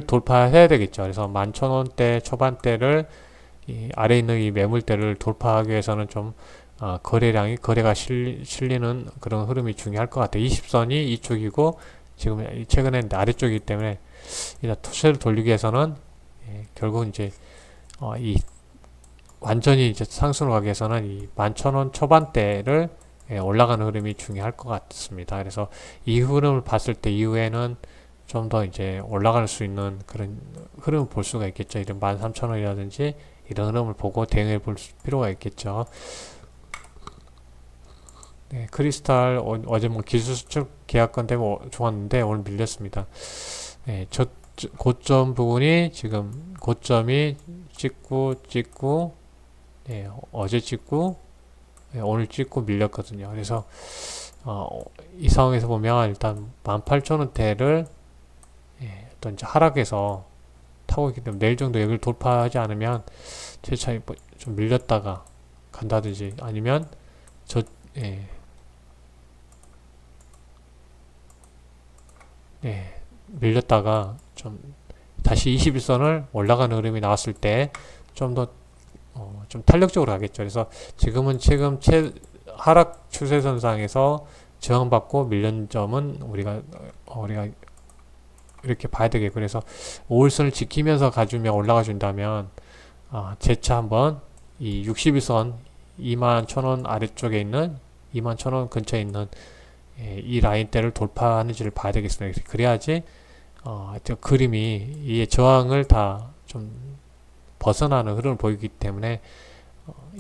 돌파해야 되겠죠. 그래서 11,000원대 초반대를 아래에 있는 이 매물대를 돌파하기 위해서는 좀 거래가 실리는 그런 흐름이 중요할 것 같아요. 20선이 이쪽이고 지금 최근에 아래쪽이기 때문에 일단 투세를 돌리기 위해서는 결국 이제 완전히 이제 상승으로 가기 위해서는 이 11,000원 초반대를 올라가는 흐름이 중요할 것 같습니다. 그래서 이 흐름을 봤을 때 이후에는 좀 더 이제 올라갈 수 있는 그런 흐름을 볼 수가 있겠죠. 이런 13,000원이라든지 이런 흐름을 보고 대응해 볼 필요가 있겠죠. 크리스탈 어제 뭐 기술 수출 계약건 때문에 좋았는데 오늘 밀렸습니다. 고점 부분이 지금 고점이 찍고 예, 어제 찍고 예, 오늘 찍고 밀렸거든요. 그래서 이 상황에서 보면 일단 18,000원대를 예, 어떤 이제 하락해서 타고 있기 때문에 내일 정도 여기를 돌파하지 않으면 재차이 좀 밀렸다가 간다든지 아니면 저 예, 예, 밀렸다가 좀 다시 21선을 올라가는 흐름이 나왔을 때 좀 더 좀 탄력적으로 가겠죠. 그래서 지금은 지금 하락 추세선상에서 저항받고 밀린 점은 우리가 이렇게 봐야 되겠고, 그래서 5일선을 지키면서 가주면 올라가 준다면 재차 한번 이 61선 21,000원 아래쪽에 있는 21,000원 근처에 있는 이 라인대를 돌파하는지를 봐야 되겠습니다. 그래야지 저 그림이 이 저항을 다 좀 벗어나는 흐름을 보이기 때문에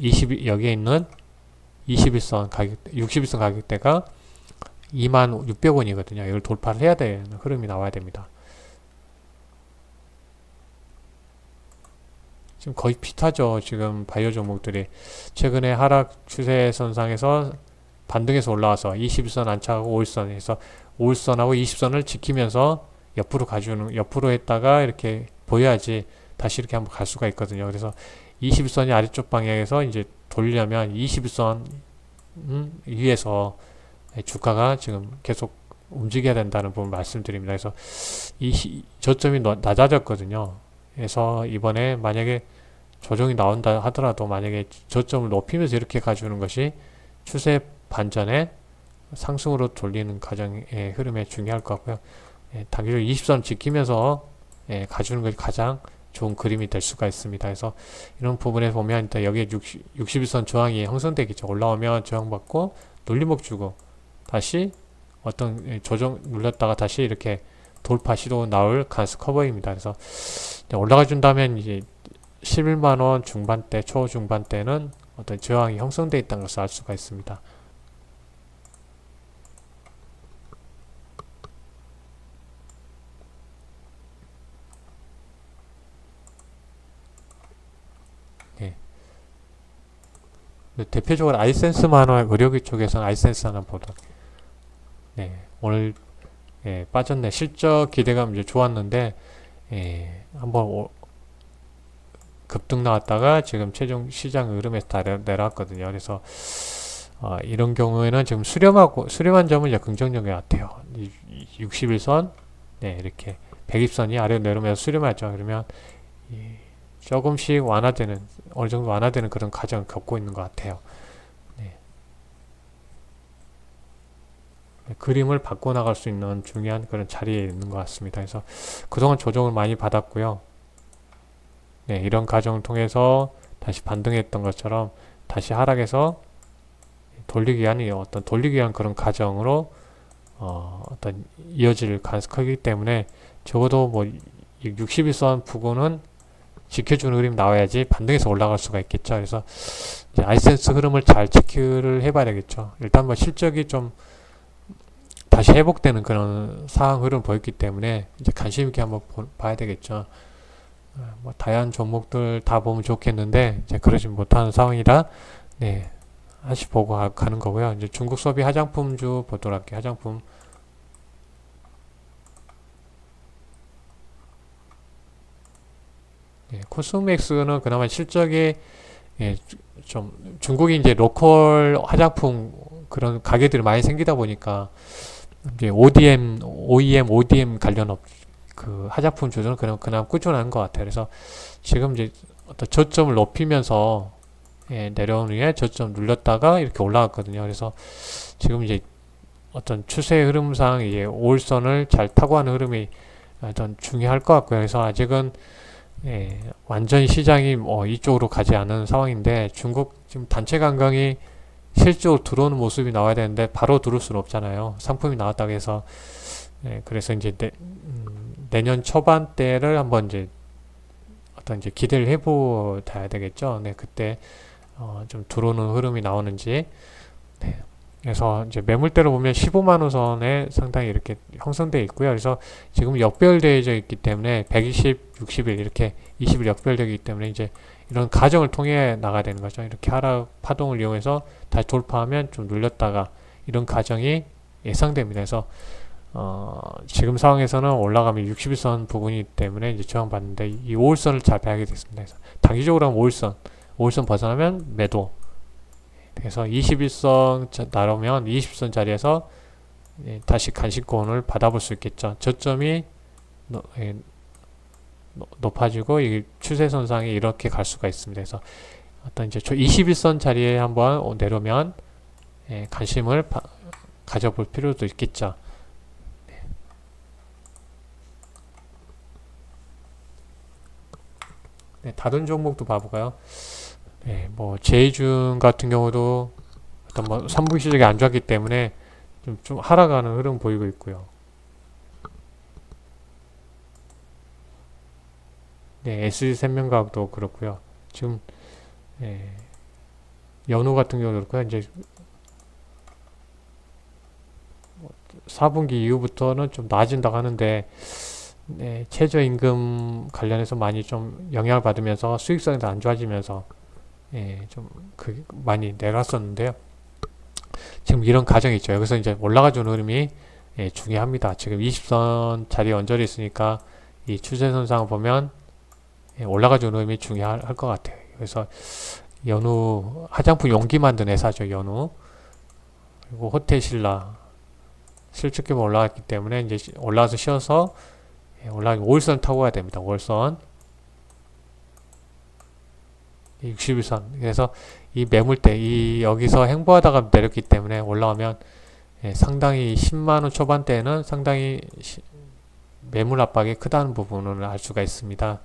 여기에 있는 21선 가격, 61선 가격대가 26,600원이거든요. 이걸 돌파를 해야 되는 흐름이 나와야 됩니다. 지금 거의 비슷하죠. 지금 바이오 종목들이 최근에 하락 추세선상에서 반등해서 올라와서 21선 안착하고 5일선에서 5일선하고 20선을 지키면서 옆으로 했다가 이렇게 보여야지 다시 이렇게 한번 갈 수가 있거든요. 그래서 21선이 아래쪽 방향에서 이제 돌리려면 21선 위에서 주가가 지금 계속 움직여야 된다는 부분 말씀드립니다. 그래서 저점이 낮아졌거든요. 그래서 이번에 만약에 조정이 나온다 하더라도 만약에 저점을 높이면서 이렇게 가주는 것이 추세 반전에 상승으로 돌리는 과정의 흐름에 중요할 것 같고요. 단기적으로 20선 지키면서 가주는 것이 가장 좋은 그림이 될 수가 있습니다. 그래서 이런 부분에 보면 일단 여기에 61선 저항이 형성되겠죠. 올라오면 저항받고 눌림목 주고 다시 어떤 조정 눌렸다가 다시 이렇게 돌파 시도 나올 가스 커버입니다. 그래서 올라가 준다면 이제 11만원 중반대, 초중반대는 어떤 저항이 형성되어 있다는 것을 알 수가 있습니다. 대표적으로 아이센스 만화 의료기 쪽에서는 아이센스 하나 보도록. 오늘 빠졌네. 실적 기대감 이제 좋았는데 한번 급등 나왔다가 지금 최종 시장 흐름에서 다 내려왔거든요. 그래서 이런 경우에는 지금 수렴한 점은 이제 긍정적인 것 같아요. 61선 이렇게 120선이 아래로 내려오면서 수렴하죠. 그러면 조금씩 어느 정도 완화되는 그런 과정을 겪고 있는 것 같아요. 그림을 바꿔나갈 수 있는 중요한 그런 자리에 있는 것 같습니다. 그래서 그동안 조정을 많이 받았고요. 이런 과정을 통해서 다시 반등했던 것처럼 다시 하락해서 돌리기 위한 그런 과정으로 어떤 이어질 가능성이 크기 때문에 적어도 뭐 61선 부근은 지켜주는 흐름이 나와야지 반등해서 올라갈 수가 있겠죠. 그래서 이제 아이센스 흐름을 잘 체크를 해봐야 되겠죠. 일단 뭐 실적이 좀 다시 회복되는 그런 상황 흐름을 보였기 때문에 이제 관심 있게 한번 봐야 되겠죠. 뭐 다양한 종목들 다 보면 좋겠는데 이제 그러지 못하는 상황이라 다시 보고 가는 거고요. 이제 중국 소비 화장품주 보도록 할게요. 화장품. 코스맥스는 그나마 실적이 좀 중국이 이제 로컬 화장품 그런 가게들이 많이 생기다 보니까 이제 OEM 관련 그 화장품 주는 그나마 꾸준한 것 같아요. 그래서 지금 이제 어떤 저점을 높이면서 내려오는 게 저점 눌렸다가 이렇게 올라갔거든요. 그래서 지금 이제 어떤 추세 흐름상 이제 5일선을 잘 타고 하는 흐름이 어떤 중요할 것 같고요. 그래서 아직은 완전히 시장이 이쪽으로 가지 않은 상황인데 중국 지금 단체 관광이 실적으로 들어오는 모습이 나와야 되는데 바로 들어올 수는 없잖아요. 상품이 나왔다고 해서 그래서 이제 내년 초반대를 한번 이제 어떤 이제 기대를 해봐야 되겠죠. 그때 좀 들어오는 흐름이 나오는지 그래서 이제 매물대로 보면 15만 호선에 상당히 이렇게 형성되어 있고요. 그래서 지금 역별되어져 있기 때문에 120, 60일 이렇게 20일 역별되기 때문에 이제 이런 과정을 통해 나가야 되는 거죠. 이렇게 하락 파동을 이용해서 다시 돌파하면 좀 눌렸다가 이런 과정이 예상됩니다. 그래서 지금 상황에서는 올라가면 61선 부분이기 때문에 이제 저항받는데 이 5일선을 잘 봐야 되겠습니다. 그래서 단기적으로 하면 5일선 벗어나면 매도. 그래서 21선 나오면 20선 자리에서 다시 간식권을 받아볼 수 있겠죠. 저점이 높아지고 이 추세선상에 이렇게 갈 수가 있습니다. 그래서 어떤 이제 21선 자리에 한번 내려오면 관심을 가져볼 필요도 있겠죠. 네, 다른 종목도 봐볼까요? 네, 뭐 제이준 같은 경우도 어떤 뭐 3분기 실적이 안 좋았기 때문에 좀 하락하는 흐름 보이고 있고요. 네, SG생명과학도 그렇고요. 지금 연우 같은 경우도 그렇고요. 이제 4분기 이후부터는 좀 나아진다고 하는데 최저임금 관련해서 많이 좀 영향을 받으면서 수익성이 안 좋아지면서 좀 많이 내려왔었는데요. 지금 이런 과정이 있죠. 여기서 이제 올라가주는 흐름이 중요합니다. 지금 20선 자리에 얹어져 있으니까 이 추세선상을 보면 올라가주는 흐름이 중요할 것 같아요. 그래서 연우 화장품 용기 만든 회사죠. 연우 그리고 호텔신라 실적이 올라갔기 때문에 이제 올라와서 쉬어서 올라가면 5일선 타고 가야 됩니다. 5일선 61선. 그래서 이 매물대 여기서 행보하다가 내렸기 때문에 올라오면 상당히 10만원 초반대에는 상당히 매물 압박이 크다는 부분을 알 수가 있습니다.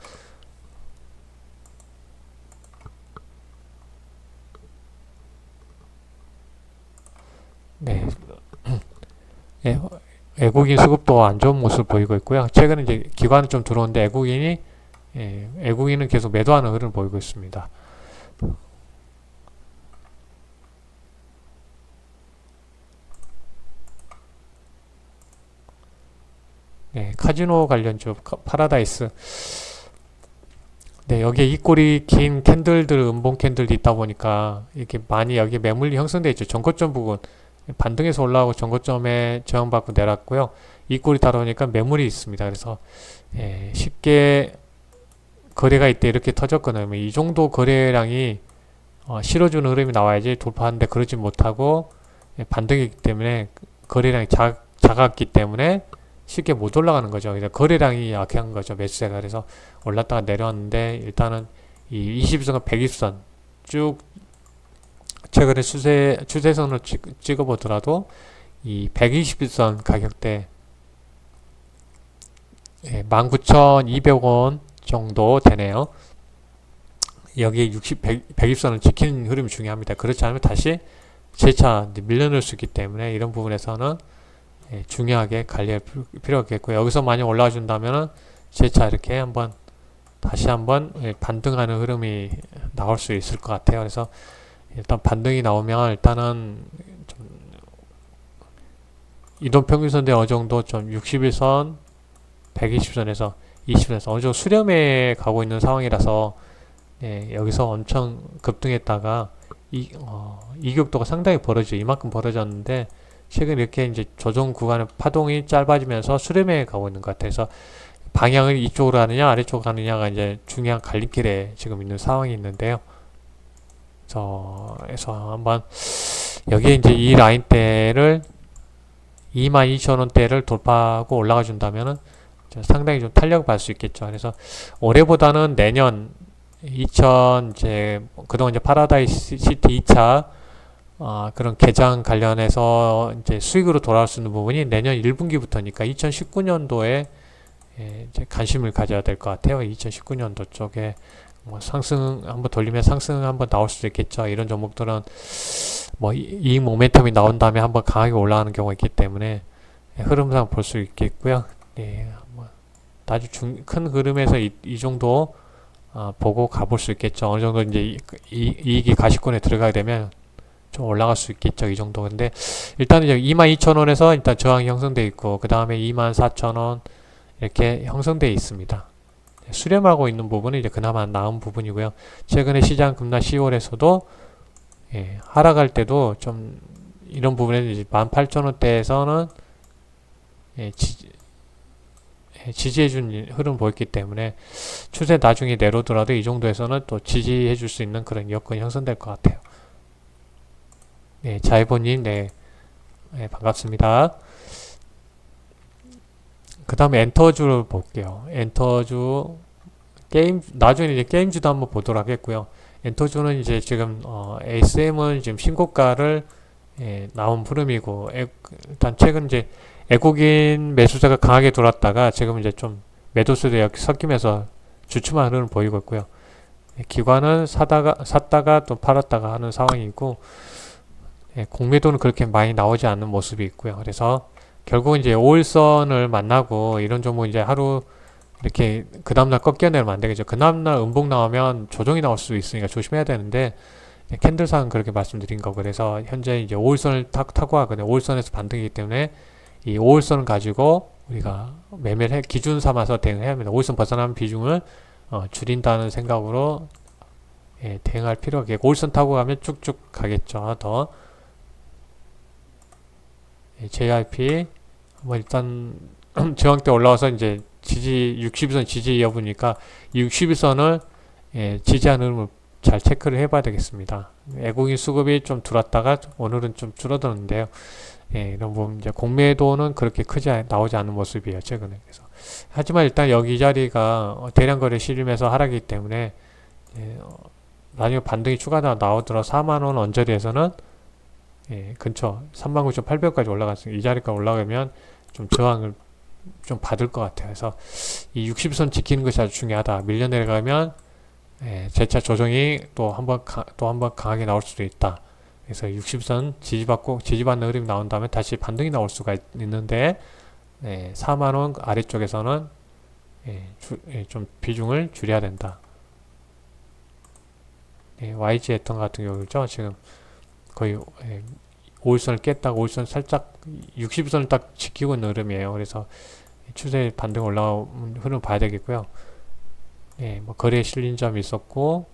네. 외국인 수급도 안 좋은 모습을 보이고 있고요. 최근에 이제 기관은 좀 들어오는데 외국인은 계속 매도하는 흐름을 보이고 있습니다. 네, 카지노 관련주 파라다이스. 네, 여기에 입꼬리 긴 캔들들, 음봉 캔들도 있다 보니까 이렇게 많이 여기에 매물이 형성되어 있죠. 전고점 부분 반등해서 올라오고 전고점에 저항받고 내렸고요. 입꼬리 따라오니까 매물이 있습니다. 그래서 쉽게 거래가 이때 이렇게 터졌거든요. 이 정도 거래량이 실어주는 흐름이 나와야지 돌파하는데 그러지 못하고 반등이기 때문에 거래량이 작았기 때문에 쉽게 못 올라가는 거죠. 그래서 거래량이 약한 거죠. 매수세가. 그래서 올랐다가 내려왔는데 일단은 이 20선과 120선 쭉 최근에 추세선을 찍어보더라도 이 120일선 가격대 19,200원 정도 되네요. 여기 120선을 지키는 흐름이 중요합니다. 그렇지 않으면 다시 재차 밀려낼 수 있기 때문에 이런 부분에서는 중요하게 관리할 필요가 있겠고요. 여기서 많이 올라와 준다면은 재차 이렇게 다시 한번 반등하는 흐름이 나올 수 있을 것 같아요. 그래서 일단 반등이 나오면 일단은 좀 이동평균선대 어느 정도 좀 61선, 120선에서 20선에서 어느 정도 수렴해 가고 있는 상황이라서 여기서 엄청 급등했다가 이격도가 상당히 벌어지죠. 이만큼 벌어졌는데 최근 이렇게 이제 조정 구간의 파동이 짧아지면서 수렴해 가고 있는 것 같아서 방향을 이쪽으로 가느냐 아래쪽으로 가느냐가 이제 중요한 갈림길에 지금 있는 상황이 있는데요. 그래서 한번 여기에 이제 이 라인대를 22,000원대를 돌파하고 올라가 준다면은 상당히 좀 탄력을 받을 수 있겠죠. 그래서 올해보다는 내년 그동안 이제 파라다이스 시티 2차 그런 개장 관련해서 이제 수익으로 돌아올 수 있는 부분이 내년 1분기부터니까 2019년도에 이제 관심을 가져야 될 것 같아요. 2019년도 쪽에 상승 한번 돌리면 상승 한번 나올 수도 있겠죠. 이런 종목들은 이익 모멘텀이 나온 다음에 한번 강하게 올라가는 경우가 있기 때문에 흐름상 볼 수 있겠고요. 아주 큰 흐름에서 이 정도 보고 가볼 수 있겠죠. 어느 정도 이제 이익이 가시권에 들어가게 되면 좀 올라갈 수 있겠죠. 이 정도. 근데 일단 이제 22,000원에서 일단 저항이 형성돼 있고 그 다음에 24,000원 이렇게 형성돼 있습니다. 수렴하고 있는 부분은 이제 그나마 나은 부분이고요. 최근에 시장 급락 10월에서도 하락할 때도 좀 이런 부분에는 이제 18,000원대에서는 지지해준 흐름 보였기 때문에 추세 나중에 내려오더라도 이 정도에서는 또 지지해줄 수 있는 그런 여건이 형성될 것 같아요. 네, 자이보님, 네, 반갑습니다. 그 다음에 엔터주를 볼게요. 엔터주 게임 나중에 이제 게임주도 한번 보도록 하겠고요. 엔터주는 이제 지금 ASM은 지금 신고가를 나온 흐름이고 일단 최근 이제 외국인 매수자가 강하게 돌았다가 지금 이제 좀 매도세도 섞이면서 주춤한 흐름을 보이고 있고요. 기관은 샀다가 또 팔았다가 하는 상황이고 공매도는 그렇게 많이 나오지 않는 모습이 있고요. 그래서 결국은 이제 5일선을 만나고 이런 종목 이제 하루 이렇게 그 다음날 꺾여내면 안 되겠죠. 그 다음날 음봉 나오면 조정이 나올 수 있으니까 조심해야 되는데 캔들상 그렇게 말씀드린 거. 그래서 현재 이제 5일선을 타고 하거든요. 5일선에서 반등이기 때문에 이 5일선을 가지고 우리가 매매를 기준 삼아서 대응해야 합니다. 5일선 벗어나면 비중을 줄인다는 생각으로 대응할 필요가 있고 5일선 타고 가면 쭉쭉 가겠죠. 더 JRP 뭐 일단 저항대 올라와서 이제 지지 60일선 지지 여부니까 이 60일선을 지지하는 흐름을 잘 체크를 해봐야 되겠습니다. 외국인 수급이 좀 들어왔다가 오늘은 좀 줄어드는데요. 이런 부분 이제 공매도는 그렇게 크지 나오지 않는 모습이에요. 최근에. 그래서 하지만 일단 여기 이 자리가 대량 거래 실림에서 하락이기 때문에 나중에 반등이 추가로 나오더라 4만원 언저리에서는 근처 39,800까지 올라갔으니까 이 자리까지 올라가면 좀 저항을 좀 받을 것 같아요. 그래서 이 60선 지키는 것이 아주 중요하다. 밀려 내려가면 재차 조정이 또 한번 강하게 나올 수도 있다. 그래서 60선 지지받는 흐름이 나온 다음에 다시 반등이 나올 수가 있는데 4만원 아래쪽에서는 좀 비중을 줄여야 된다. YG 했던 같은 경우죠. 지금 거의 5일선을 깼다가 5일선 살짝 60선을 딱 지키고 있는 흐름이에요. 그래서 추세 반등 올라온 흐름 봐야 되겠고요. 뭐 거래에 실린 점이 있었고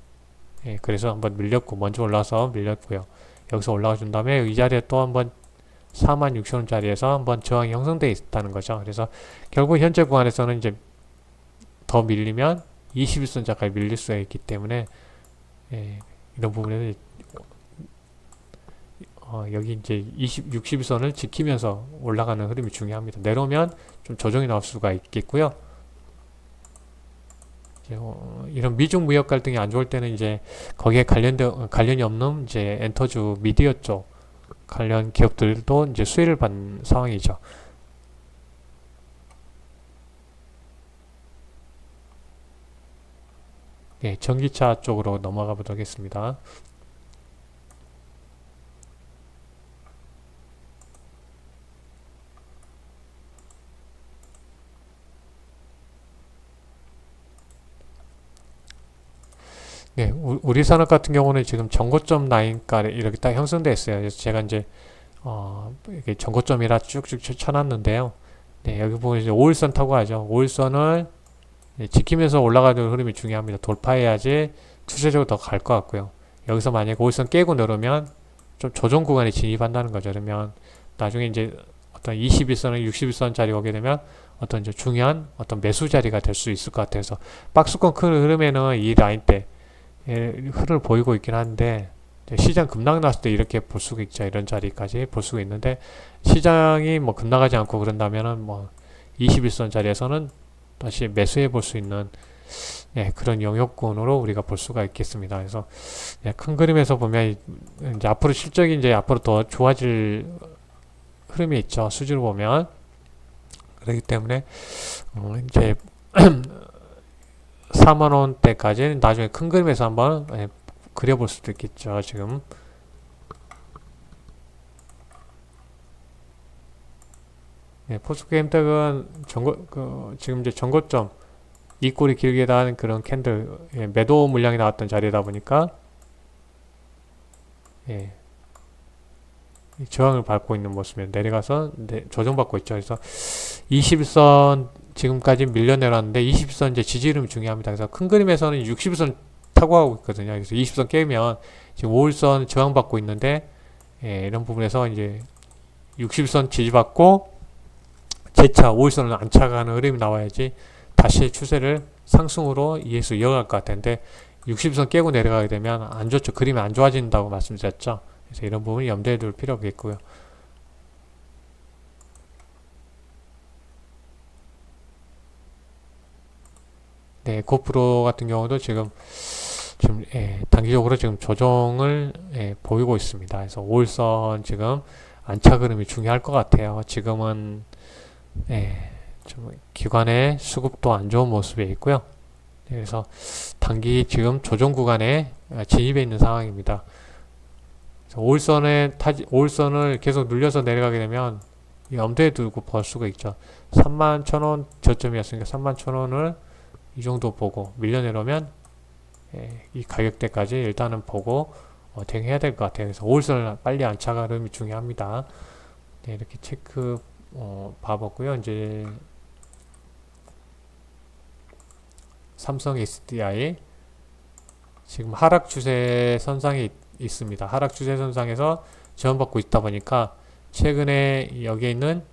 그래서 한번 밀렸고 먼저 올라와서 밀렸고요. 여기서 올라와 준 다음에 이 자리에 또 한번 46,000원짜리에서 한번 저항이 형성되어 있다는 거죠. 그래서 결국 현재 구간에서는 이제 더 밀리면 21선짜리까지 밀릴 수가 있기 때문에 이런 부분에는 여기 이제 60선을 지키면서 올라가는 흐름이 중요합니다. 내려오면 좀 조정이 나올 수가 있겠고요. 이런 미중 무역 갈등이 안 좋을 때는 이제 거기에 관련이 없는 이제 엔터주 미디어 쪽 관련 기업들도 이제 수혜를 받는 상황이죠. 전기차 쪽으로 넘어가 보도록 하겠습니다. 우리 산업 같은 경우는 지금 전고점 라인가에 이렇게 딱 형성되어 있어요. 그래서 제가 이제 이게 전고점이라 쭉쭉 쳐놨는데요. 여기 보면 이제 5일선 타고 가죠. 5일선을 지키면서 올라가는 흐름이 중요합니다. 돌파해야지 추세적으로 더 갈 것 같고요. 여기서 만약에 5일선 깨고 내려오면 좀 조정 구간에 진입한다는 거죠. 그러면 나중에 이제 어떤 21선을 61선짜리 오게 되면 어떤 이제 중요한 어떤 매수 자리가 될 수 있을 것 같아요. 그래서 박스권 큰 흐름에는 이 라인 때 흐름을 보이고 있긴 한데 시장 급락 났을 때 이렇게 볼 수가 있죠. 이런 자리까지 볼 수가 있는데 시장이 뭐 급락하지 않고 그런다면은 뭐 21선 자리에서는 다시 매수해 볼 수 있는 그런 영역권으로 우리가 볼 수가 있겠습니다. 그래서 큰 그림에서 보면 이제 앞으로 실적이 이제 앞으로 더 좋아질 흐름이 있죠. 수지로 보면 그렇기 때문에 이제 4만원대까지는 나중에 큰 그림에서 한번 그려볼 수도 있겠죠. 지금 포스트게임텍은 지금 이제 전고점 이 꼴이 길게 닿은 그런 캔들 매도 물량이 나왔던 자리다 보니까 저항을 밟고 있는 모습이에요. 내려가서 조정받고 있죠. 그래서 21선 지금까지 밀려 내려왔는데 20선 이제 지지 흐름이 중요합니다. 그래서 큰 그림에서는 60선 타고 가고 있거든요. 그래서 20선 깨면 지금 5일선 저항받고 있는데 이런 부분에서 이제 60선 지지받고 재차 5일선을 안착하는 흐름이 나와야지 다시 추세를 상승으로 이어갈 것 같은데 60선 깨고 내려가게 되면 안 좋죠. 그림이 안 좋아진다고 말씀드렸죠. 그래서 이런 부분이 염두에 둘 필요가 있고요. 네, 고프로 같은 경우도 지금 단기적으로 지금 조정을 보이고 있습니다. 그래서 5일선 지금 안착 흐름이 중요할 것 같아요. 지금은 좀 기관의 수급도 안 좋은 모습에 있고요. 그래서 단기 지금 조정 구간에 진입해 있는 상황입니다. 5일선을 계속 눌려서 내려가게 되면 염두에 두고 볼 수가 있죠. 31,000원 저점이었으니까 31,000원을 이 정도 보고 밀려 내려오면 이 가격대까지 일단은 보고 대응해야 될 것 같아요. 그래서 5일선을 빨리 안착하는 게 중요합니다. 네, 이렇게 체크 봐봤고요. 이제 삼성 SDI 지금 하락 추세 선상에 있습니다. 하락 추세 선상에서 지원받고 있다 보니까 최근에 여기에 있는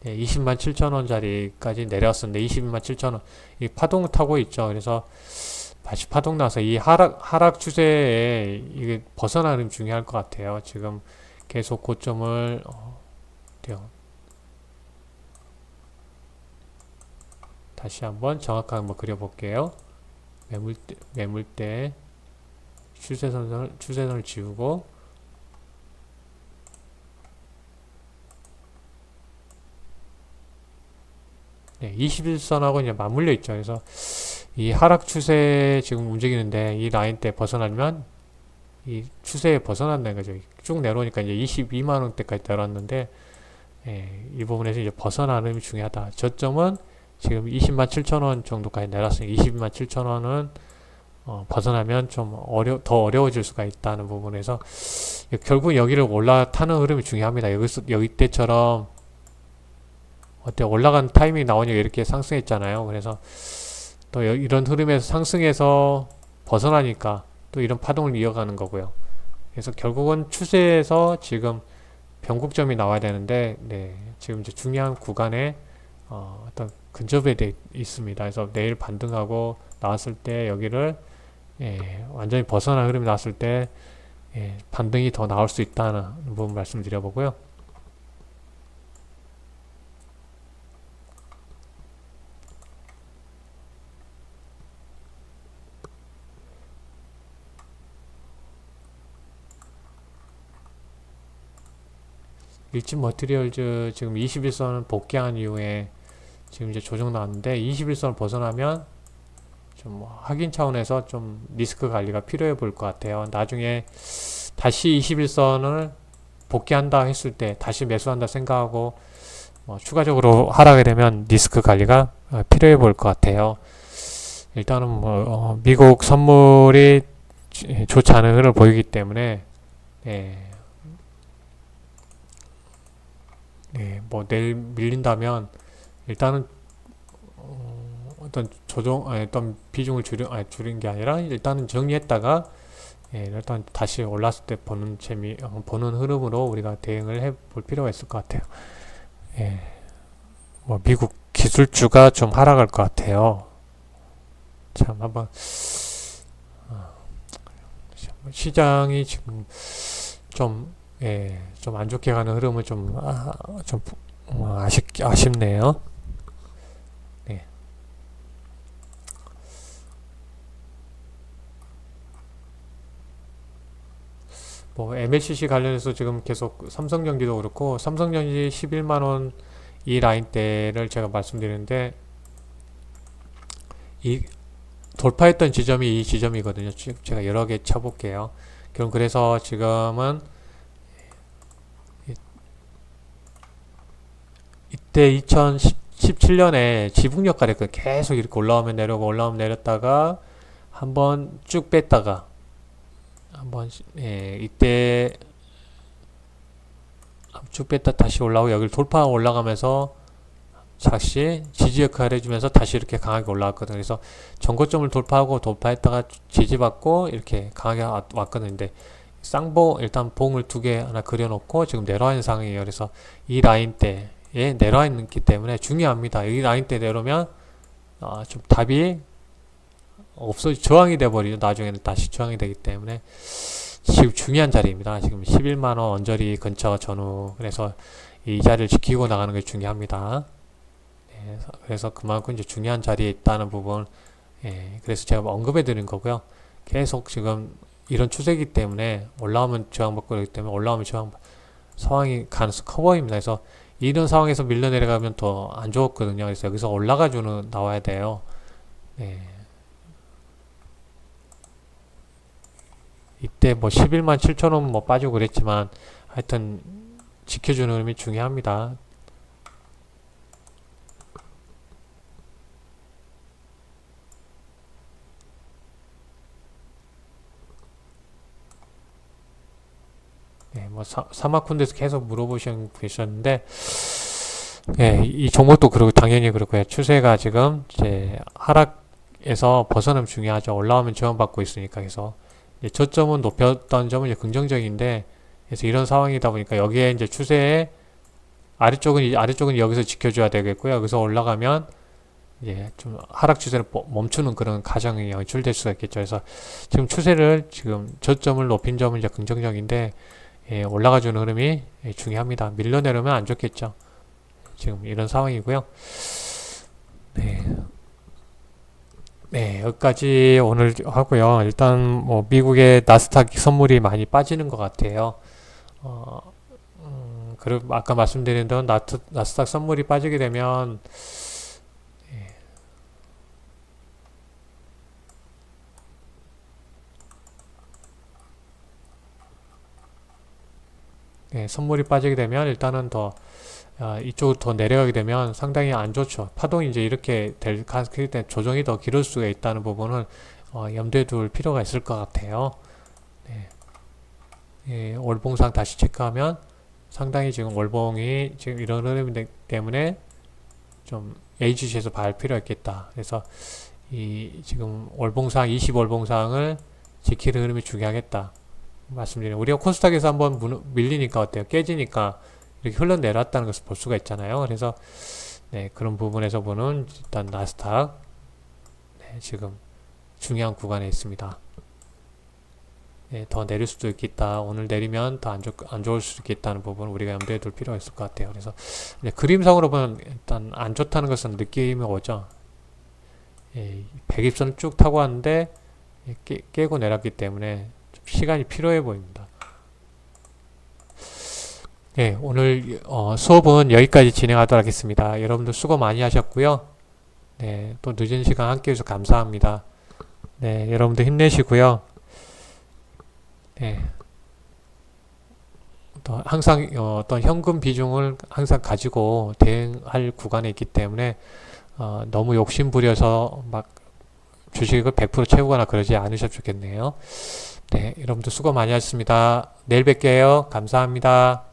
20만 7천원 자리까지 내려왔었는데 22만 7천원 이 파동 타고 있죠. 그래서 다시 파동 나서 이 하락 추세에 이게 벗어나는 중요할 것 같아요. 지금 계속 고점을 다시 한번 정확하게 한번 그려볼게요. 매물대 추세선을 지우고 네, 21선하고 이제 맞물려 있죠. 그래서 이 하락 추세 지금 움직이는데 이 라인대 벗어나면 이 추세에 벗어난다는 거죠. 쭉 내려오니까 이제 22만원대까지 내려왔는데 이 부분에서 이제 벗어나는 게 중요하다. 저점은 지금 20만 7천원 정도까지 내렸으니 22만 7천원은 벗어나면 좀 더 어려워질 수가 있다는 부분에서 결국 여기를 올라타는 흐름이 중요합니다. 여기 때처럼 올라간 타이밍이 나오니까 이렇게 상승했잖아요. 그래서 또 이런 흐름에서 상승해서 벗어나니까 또 이런 파동을 이어가는 거고요. 그래서 결국은 추세에서 지금 변곡점이 나와야 되는데 지금 이제 중요한 구간에 어떤 근접에 있습니다. 그래서 내일 반등하고 나왔을 때 여기를 완전히 벗어난 흐름이 나왔을 때 반등이 더 나올 수 있다는 부분 말씀드려보고요. 일진 머티리얼즈 지금 21선을 복귀한 이후에 지금 이제 조정 나왔는데 21선을 벗어나면 좀 확인 차원에서 좀 리스크 관리가 필요해 보일 것 같아요. 나중에 다시 21선을 복귀한다 했을 때 다시 매수한다 생각하고 추가적으로 하락이 되면 리스크 관리가 필요해 보일 것 같아요. 일단은 미국 선물이 좋지 않은 흐름을 보이기 때문에 내일 밀린다면 일단은 어떤 어떤 비중을 줄인 게 아니라 일단은 정리했다가 일단 다시 올랐을 때 보는 보는 흐름으로 우리가 대응을 해볼 필요가 있을 것 같아요. 미국 기술주가 좀 하락할 것 같아요. 참 한번 시장이 지금 좀 안 좋게 가는 흐름을 좀 아쉽네요. 네. MLCC 관련해서 지금 계속 삼성전기도 그렇고 삼성전기 11만원 이 라인대를 제가 말씀드리는데 이 돌파했던 지점이 이 지점이거든요. 제가 여러 개 쳐볼게요. 그럼 그래서 지금은 이때 2017년에 지붕력 가랬거든요. 계속 이렇게 올라오면 내려오고 올라오면 내렸다가 한번 쭉 뺐다가 한번 이때 쭉 뺐다 다시 올라오고 여기를 돌파 올라가면서 다시 지지 역할을 해주면서 다시 이렇게 강하게 올라왔거든요. 그래서 전고점을 돌파했다가 지지받고 이렇게 강하게 왔거든요. 근데 쌍봉 일단 봉을 두 개 하나 그려놓고 지금 내려와 있는 상황이에요. 그래서 이 라인대에 내려와 있기 때문에 중요합니다. 이 라인대 내려오면 좀 답이 저항이 돼버리죠. 나중에는 다시 저항이 되기 때문에 지금 중요한 자리입니다. 지금 11만원 언저리 근처 전후. 그래서 이 자리를 지키고 나가는 게 중요합니다. 그래서 그만큼 이제 중요한 자리에 있다는 부분, 그래서 제가 언급해 드린 거고요. 계속 지금 이런 추세이기 때문에 올라오면 저항받고 그렇기 때문에 올라오면 저항 상황이 가능성 커 보입니다. 그래서 이런 상황에서 밀려 내려가면 더 안 좋았거든요. 그래서 여기서 올라가주는 나와야 돼요. 이때 뭐 11만 7천원 뭐 빠지고 그랬지만 하여튼 지켜주는 흐름이 중요합니다. 뭐 사마쿤데서 계속 계셨는데, 이 종목도 그렇고 당연히 그렇고요. 추세가 지금 이제 하락에서 벗어나면 중요하죠. 올라오면 저항받고 있으니까. 그래서 저점은 높였던 점은 이제 긍정적인데, 그래서 이런 상황이다 보니까 여기에 이제 추세에 아래쪽은 여기서 지켜줘야 되겠고요. 여기서 올라가면 좀 하락 추세를 멈추는 그런 가정이 연출될 수가 있겠죠. 그래서 지금 추세를 지금 저점을 높인 점은 이제 긍정적인데, 올라가주는 흐름이 중요합니다. 밀려 내려면 안 좋겠죠. 지금 이런 상황이고요. 여기까지 오늘 하고요. 일단 뭐 미국의 나스닥 선물이 많이 빠지는 것 같아요. 그리고 아까 말씀드린 대로 나스닥 선물이 빠지게 되면 선물이 빠지게 되면 일단은 이쪽으로 더 내려가게 되면 상당히 안 좋죠. 파동이 이제 이렇게 될 가능성이 때문에 조정이 더 길을 수가 있다는 부분을 염두에 둘 필요가 있을 것 같아요. 월봉상 다시 체크하면 상당히 지금 월봉이 지금 이런 흐름 때문에 좀 AGC에서 봐야 필요가 있겠다. 그래서 지금 월봉상 20월봉상을 지키는 흐름이 중요하겠다. 말씀드리는 우리가 코스닥에서 한번 밀리니까 어때요? 깨지니까 이렇게 흘러내렸다는 것을 볼 수가 있잖아요. 그래서 그런 부분에서 보는 일단 나스닥 지금 중요한 구간에 있습니다. 더 내릴 수도 있겠다. 오늘 내리면 더 안 좋을 수도 있겠다는 부분 우리가 염두에 둘 필요가 있을 것 같아요. 그래서 그림상으로 보면 일단 안 좋다는 것은 느낌이 오죠. 120선을 쭉 타고 왔는데 깨고 내렸기 때문에 시간이 필요해 보입니다. 오늘 수업은 여기까지 진행하도록 하겠습니다. 여러분들 수고 많이 하셨고요. 또 늦은 시간 함께 해주셔서 감사합니다. 여러분들 힘내시고요. 또 항상 어떤 현금 비중을 항상 가지고 대응할 구간에 있기 때문에 너무 욕심 부려서 막 주식을 100% 채우거나 그러지 않으셨으면 좋겠네요. 여러분들 수고 많이 하셨습니다. 내일 뵐게요. 감사합니다.